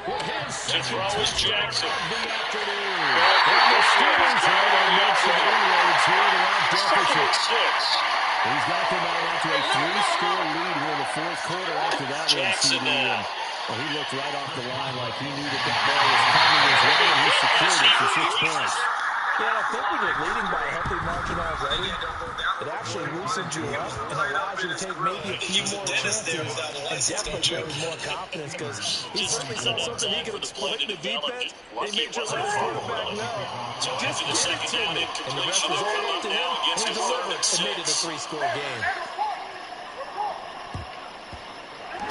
To throw is Jackson.
The afternoon. And the Steelers are able to make some inroads here to that deficit. He's got them out into a 3-score lead here in the 4th quarter after that one, CD. Well, he looked right off the line like he knew that ball was coming his way, and he secured it for 6 points.
Yeah, I think when you're leading by a healthy margin already, it actually loosens you up and allows you to take maybe a few more chances and definitely play with more confidence because he certainly said something he could exploit in the defense. They made sure that his quarterback know. Just give it to me. And the rest was all up to him. He delivered and made it a 3-score game.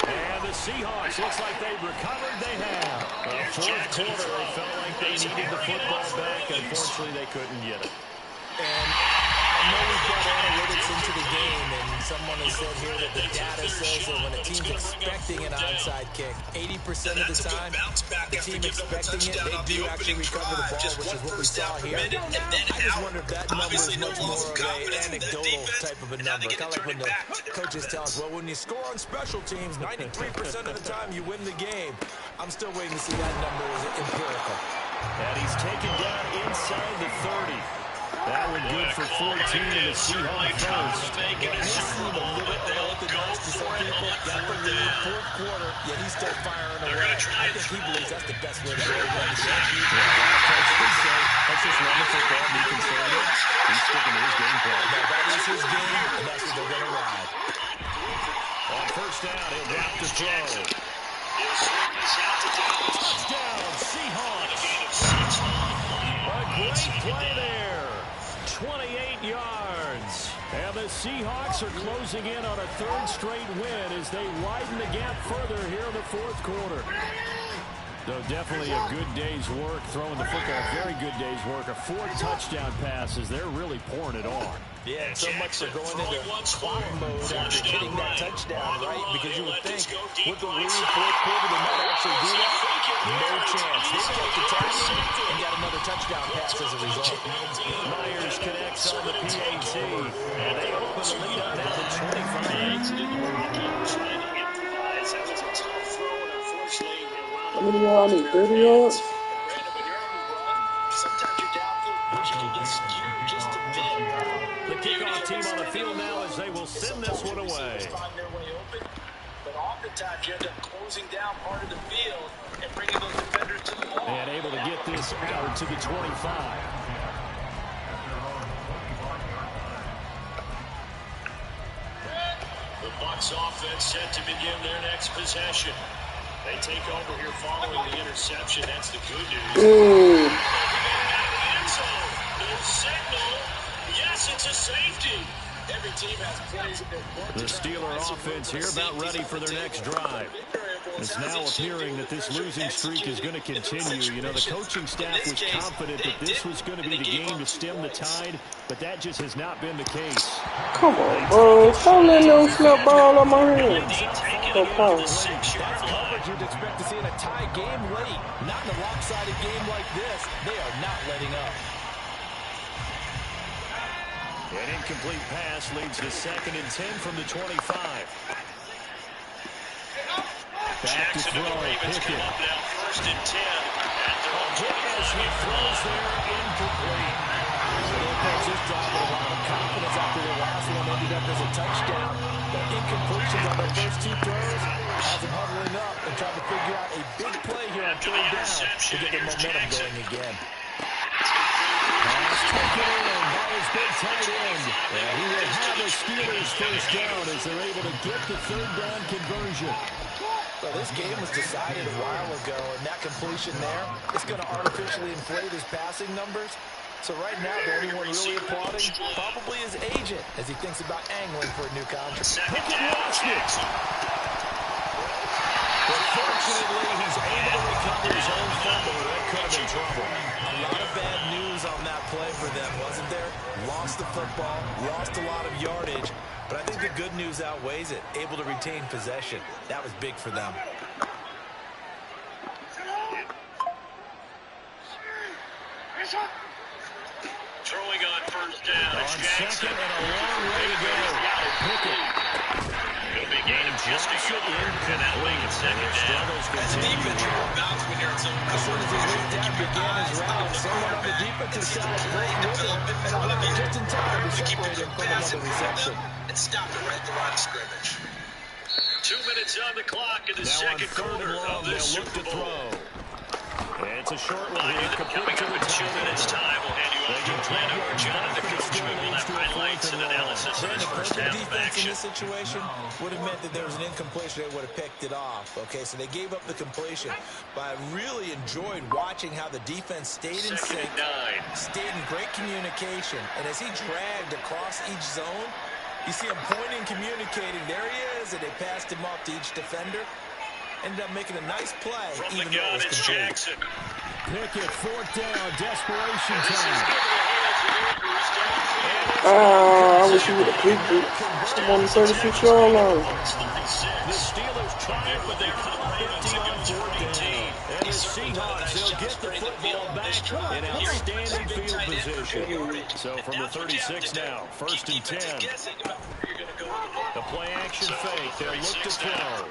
And the Seahawks, looks like they've recovered. They have. 4th quarter, they felt like they needed the football back. Unfortunately, they couldn't get it.
And I know we've got analytics into the game, and someone has said here that the data says that when a team's expecting an onside kick, 80% of the time, the team expecting it, they do actually recover the ball, which is what we saw here. I just wonder if that number is much more of an anecdotal type of a number. Kind of like when the coaches tell us, well, when you score on special teams, 93% of the time you win the game. I'm still waiting to see that number is empirical.
And he's taken down inside the 30. That one good for 14 in the Seahawks first.
This seemed a little unorthodox to some people. Got the lead, 4th quarter, yet he's still firing away. I think he believes that's the best way to go to win the game.
Let's just run the football, be conservative. He's sticking to his game plan.
That is his game, and that's what they're going to ride.
On 1st down, he'll drop to throw. Touchdown, Seahawks. A great play there. 28 yards. And the Seahawks are closing in on a 3rd straight win as they widen the gap further here in the 4th quarter. So definitely a good day's work throwing the football. Very good day's work. 4 touchdown passes. They're really pouring it on.
Yeah, and so much for going into clock mode after getting that touchdown
right? Because you would think with the lead fourth quarter they might actually do that. No chance. They kept attacking and got another touchdown pass as a result.
Myers connects on the PAT, and they open the lead up now to 25.
How many y'all need? 30 yards?
The kickoff team on the field now as they will send this one away.
But oftentimes you end up closing down part of the field and bringing those defenders to the ball.
And able to get this out to the 25.
The Bucs offense set to begin their next possession. They take over here following the interception. That's the good news.
Ooh.
No signal. Yes, it's a safety.
Every team has plays in their
The Steeler offense here about ready for their next drive. It's now appearing that this losing streak is going to continue. You know, the coaching staff was confident that this was going to be the game to stem the tide, but that just has not been the case.
Come on, bro. Don't let no slip ball on my hands. So power.
That's coverage you'd expect to see in a tie game late. Not in a lopsided game like this. They are not letting up.
An incomplete pass leads to 2nd and 10 from the 25. Back to throw. Pickett.
First and 10.
As he throws there, incomplete.
Just dropping a lot of confidence after the last one ended up as a touchdown. The incompletions on the first two throws has them huddling up and trying to figure out a big play here on 3rd down to get the momentum going again.
Pass taken in by his big tight end. And he will have the Steelers first down as they're able to get the 3rd down conversion.
Well, this game was decided a while ago, and that completion there is going to artificially inflate his passing numbers. So right now, the only one really applauding probably his agent as he thinks about angling for a new contract.
Pickett lost it. But fortunately, he's able to recover his own fumble. That could have been trouble.
A lot of bad news on that play for them, wasn't there? Lost the football, lost a lot of yardage, but I think the good news outweighs it. Able to retain possession. That was big for them.
Throwing on first down.
On second and a long way to go. Pickett.
It'll be game just a good and that'll make it 2nd down.
As a defense, you're about when you're in zone coverage. As soon as he looked down, began his route. Someone on the defensive side played with him and arrived just in time to separate him from another reception.
And stop it right at the line of scrimmage.
2 minutes on the clock in the second quarter of this Super Bowl.
It's a short one here.
Coming up in 2 minutes' time, we'll hand you off to Atlanta, where John and the coach will have highlights and analysis of this first half of
defense
action.
in this situation would have meant that there was an incompletion. They would have picked it off. Okay, so they gave up the completion. But I really enjoyed watching how the defense stayed in sync, stayed in great communication. And as he dragged across each zone, you see him pointing, communicating. There he is, and they passed him off to each defender. Ended up making a nice play,
From
even
the
though
gun,
it was
it's
complete.
Jackson.
Pickett, 4th down, desperation time.
I wish you would have picked it. I'm on the 36-yard line.
The Steelers triumph, but they come up empty on 4th down. And the Seahawks, they'll get the football back in outstanding field position. So from the 36 now, 1st and 10. The play action fake. They'll look to throw.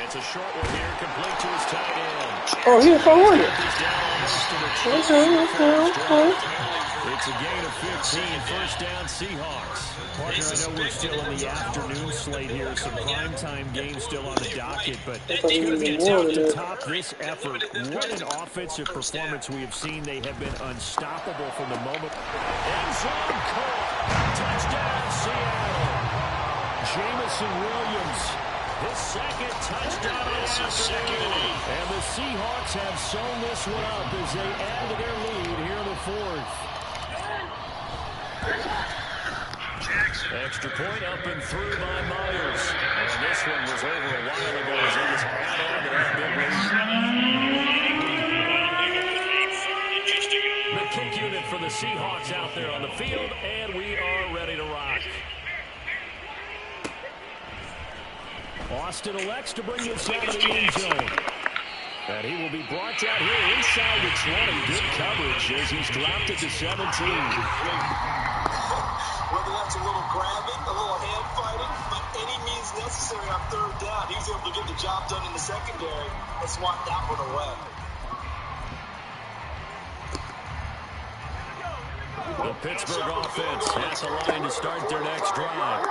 It's a short one here, complete to his tight end.
Oh, he's 400. Okay.
It's a gain of 15, 1st down Seahawks. Partner, I know we're still in the afternoon slate here, some primetime games still on the docket, but it's going to be tough to top this effort. What an offensive performance we have seen. They have been unstoppable from the moment. End zone caught. Touchdown, Seattle. Jamison Williams, his 2nd touchdown of the afternoon. And the Seahawks have sewn this one up as they add to their lead here in the 4th. Extra point up and through by Myers. And this one was over a while ago as he was add on to that big lead. The kick unit for the Seahawks out there on the field, and we are ready to rock.
Austin elects to bring this out of the end zone. And he will be brought down here inside the 20. Good coverage as he's dropped it to 17.
Whether that's a little grabbing, a little hand fighting, but any means necessary on third down, he's able to get the job done in the secondary and swat that one away.
The Pittsburgh offense has a line to start their next drive.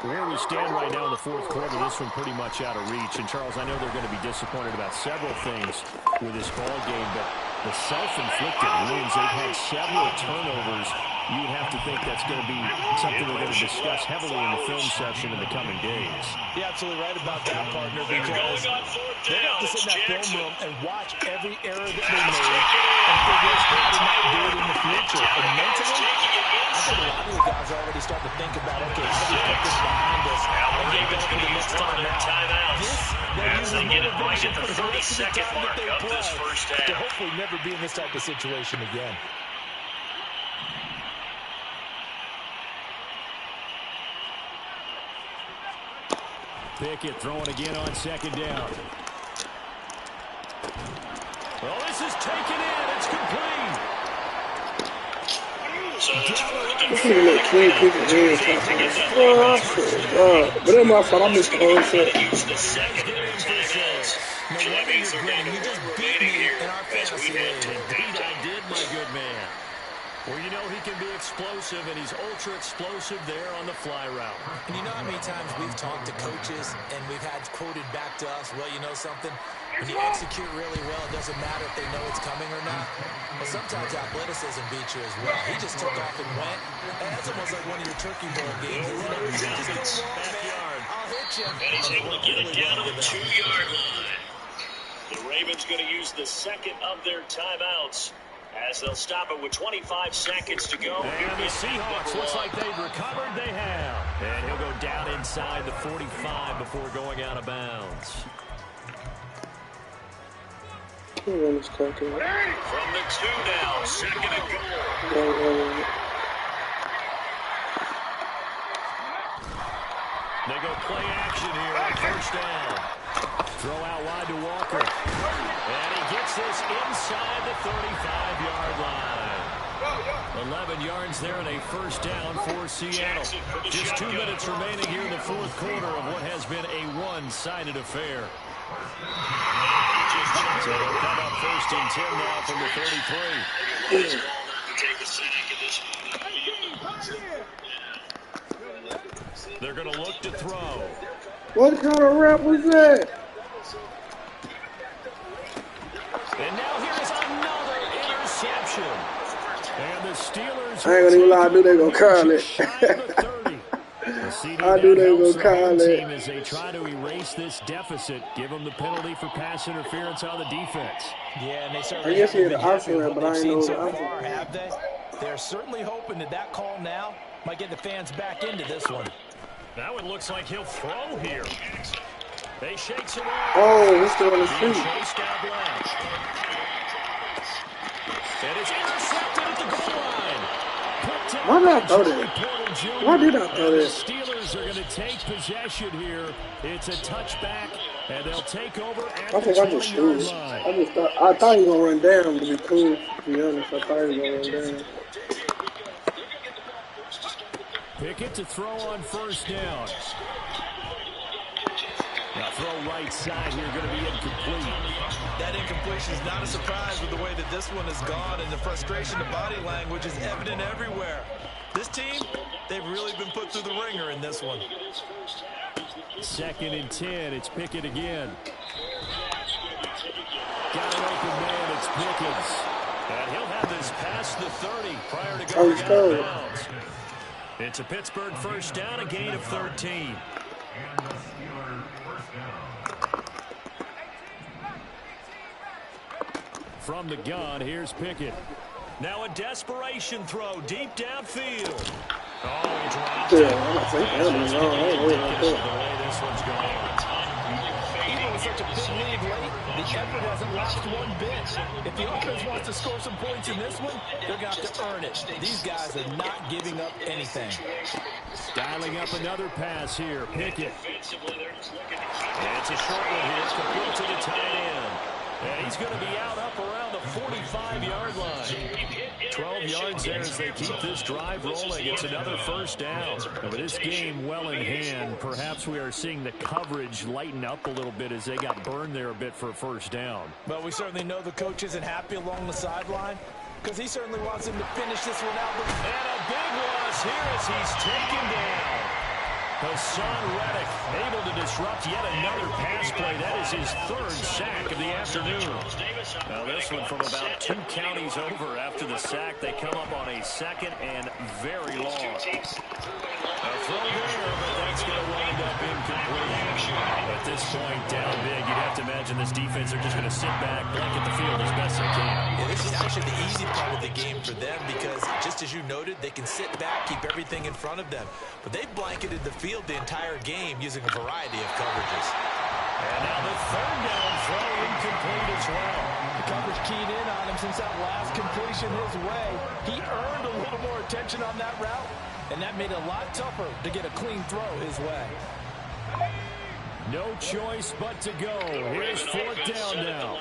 Where we stand right now in the fourth quarter, this one pretty much out of reach. And, Charles, I know they're going to be disappointed about several things with this ball game, but the self-inflicted wounds, they've had several turnovers. You would have to think that's going to be something we're going to discuss heavily in the film section in the coming days.
You're absolutely right about that, partner, because they have to sit in that film room and watch every error that they made and figure out how to not do it in the future. And mentally, I think a lot of the guys already start to think about, okay, how do we put this behind us and get ready for the next time out. This, they're using motivation for the rest of the time that they play to hopefully never be in this type of situation again.
Pickett throwing again on second down. Well, this is taken in. It's complete.
This nigga look clean, Pickett hands. But that's my fault. I missed the whole set.
No wonder you're grinning. You just beat me in our fantasy league.
Indeed I did, my good man. Well, you know he can be explosive, and he's ultra-explosive there on the fly route.
And you know how many times we've talked to coaches and we've had quoted back to us, well, you know something? When you execute really well, it doesn't matter if they know it's coming or not. But sometimes athleticism beats you as well. He just took off and went. And that's almost like one of your turkey bowl games, isn't it? Just go long, man. I'll hit you.
And he's able to get it down to the 2-yard line. The Ravens going to use the second of their timeouts, as they'll stop it with 25 seconds to go.
And the Seahawks, looks like they've recovered. They have. And he'll go down inside the 45 before going out of bounds.
From the 2 now, second and goal.
They go play action here on first down. Throw out wide to Walker. And he gets this inside the 35-yard line. 11 yards there and a first down for Seattle. Just 2 minutes remaining here in the fourth quarter of what has been a one-sided affair. So they'll come up first and 10 now from the 33. They're going to look to throw.
What kind of rap was that?
And now here's another interception. And the Steelers...
I ain't gonna even lie, I knew they were gonna call it. I knew they were gonna call it.
As they try to erase this deficit, give them the penalty for pass interference on the defense.
Yeah, and they
I
certainly
guess he had
haven't
the
been
option,
happy with
but
what
I
they've
ain't know
seen
the
so
option.
far, have they? They're certainly hoping that that call now might get the fans back into this one.
Now it looks like he'll throw here. They shakes it off.
Oh, he's still on his feet.
Chased out left. And it's intercepted at the goal line.
Why did I throw that? Why did I throw
The
that?
Steelers are going to take possession here. It's a touchback, and they'll take over at
I
the
think I just threw
20-yard
it.
line.
I thought he was gonna run down, to be cool. To be honest, I thought he was gonna run down.
Pickett to throw on first down. Now throw right side here, going to be incomplete.
That incompletion is not a surprise with the way that this one has gone, and the frustration, the body language is evident everywhere. This team, they've really been put through the ringer in this one.
Second and 10, it's Pickett again. Got an open man, it's Pickens. And he'll have this past the 30 prior to going out of bounds. It's a Pittsburgh first down, a gain of 13. From the gun, here's Pickett. Now a desperation throw deep downfield. Oh, he dropped it.
Yeah, I'm not saying that.
The way this one's going.
Even with such a big lead late, the effort hasn't lost one bit. If the offense wants to score some points in this one, they're going to have to earn it. These guys are not giving up anything.
Dialing up another pass here. Pickett. It's a short one here. It's complete to the tight end. And he's going to be out up around the 45-yard line. 12 yards there as they keep this drive rolling. It's another first down. But this game well in hand. Perhaps we are seeing the coverage lighten up a little bit as they got burned there a bit for a first down.
But we certainly know the coach isn't happy along the sideline because he certainly wants him to finish this one out.
And a big loss here as he's taken down. Hassan Reddick able to disrupt yet another pass play. That is his third sack of the afternoon. Now this one from about 2 counties over after the sack. They come up on a second and very long. A throw there, but that's going to wind up incomplete. At this point, down big, you'd have to imagine this defense are just going to sit back, blanket the field as best they can.
Yeah, this is actually the easy part of the game for them because, just as you noted, they can sit back, keep everything in front of them. But they've blanketed the field the entire game using a variety of coverages.
And now the third down throw incomplete as well.
The coverage keyed in on him since that last completion his way. He earned a little more attention on that route, and that made it a lot tougher to get a clean throw his way.
No choice but to go. Here's fourth down now.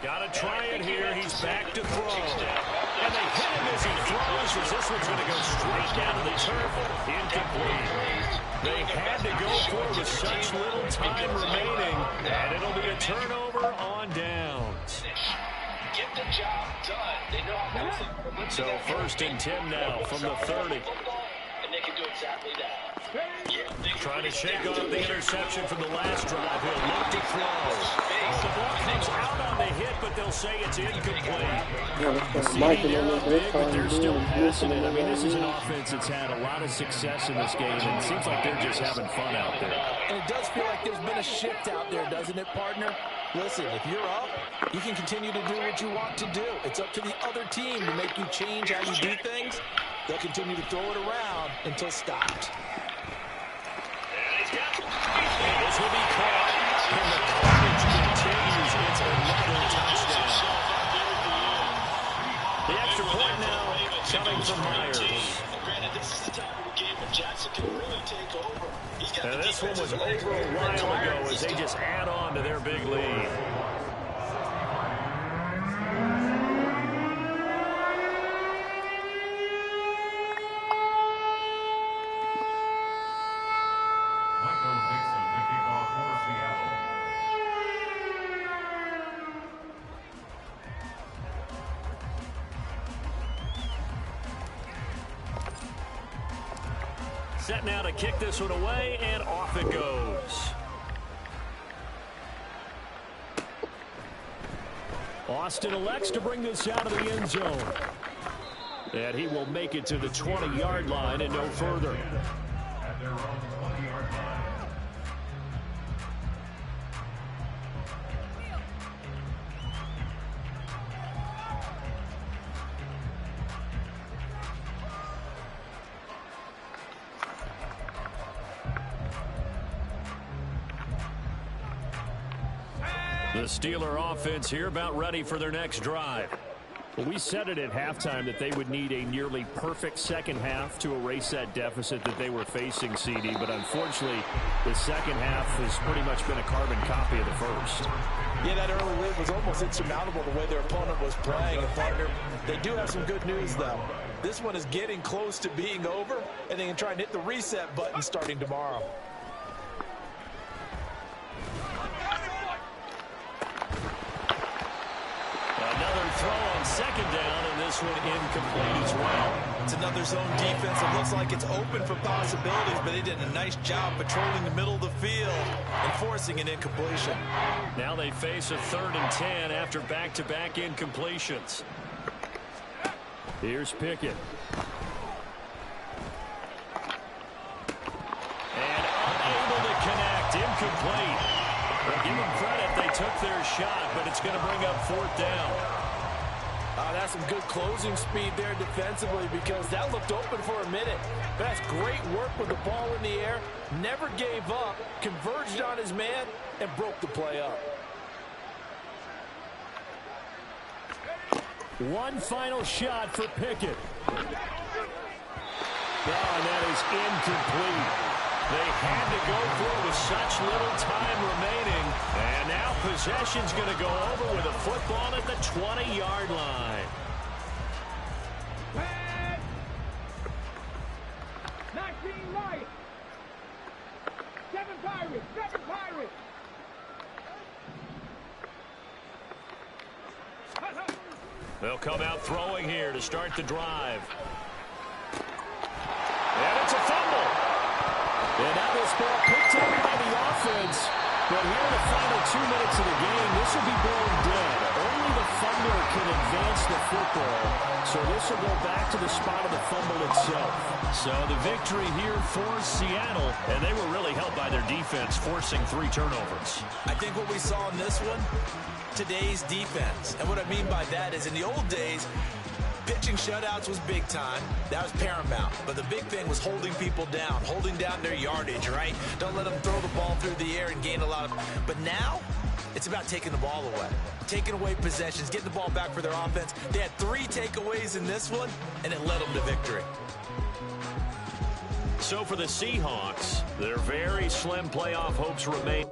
Got to try it here. He's back to throw. And they hit him as he throws, as this one's going to go straight down to the turf. Incomplete. They had to go for it with such little time remaining. And it'll be a turnover on downs.
Get the job done. They know how to.
So first and 10 now from the 30.
And they can do exactly that.
Trying to shake off the interception from the last drive. He'll look to throw. The ball comes out on the hit, but they'll say it's incomplete. But they're still passing it. I mean, this is an offense that's had a lot of success in this game, and it seems like they're just having fun out there.
And it does feel like there's been a shift out there, doesn't it, partner? Listen, if you're up, you can continue to do what you want to do. It's up to the other team to make you change how you do things. They'll continue to throw it around until stopped.
This will be caught, and the carnage continues. It's another touchdown. The extra point now coming from Myers. And this one was over a while ago as they just add on to their big lead. Set now to kick this one away, and off it goes. Austin elects to bring this out of the end zone. And he will make it to the 20-yard line and no further. The Steeler offense here about ready for their next drive. Well, we said it at halftime that they would need a nearly perfect second half to erase that deficit that they were facing, CD. But unfortunately, the second half has pretty much been a carbon copy of the first.
Yeah, that early lead was almost insurmountable the way their opponent was playing. And partner, they do have some good news, though. This one is getting close to being over, and they can try and hit the reset button starting tomorrow.
Another throw on second down, and this one incomplete as well.
It's another zone defense. It looks like it's open for possibilities, but they did a nice job patrolling the middle of the field and forcing an incompletion.
Now they face a 3rd and 10 after back-to-back incompletions. Here's Pickett. And unable to connect. Incomplete. Well, give them credit. They took their shot, but it's going to bring up 4th down.
That's some good closing speed there defensively because that looked open for a minute. That's great work with the ball in the air. Never gave up, converged on his man, and broke the play up.
One final shot for Pickett. Oh, and that is incomplete. They had to go for it with such little time remaining. And now possession's going to go over with a football at the 20-yard line.
19 Lions. 7 Pirates. 7 Pirates.
They'll come out throwing here to start the drive. And it's a fumble.
And now this ball picked up by the offense. But here in the final 2 minutes of the game, this will be blown dead. Only the fumbler can advance the football. So this will go back to the spot of the fumble itself.
So the victory here for Seattle. And they were really helped by their defense, forcing 3 turnovers.
I think what we saw in this one, today's defense. And what I mean by that is in the old days, pitching shutouts was big time. That was paramount. But the big thing was holding people down, holding down their yardage, right? Don't let them throw the ball through the air and gain a lot of... But now, it's about taking the ball away. Taking away possessions, getting the ball back for their offense. They had 3 takeaways in this one, and it led them to victory.
So for the Seahawks, their very slim playoff hopes remain.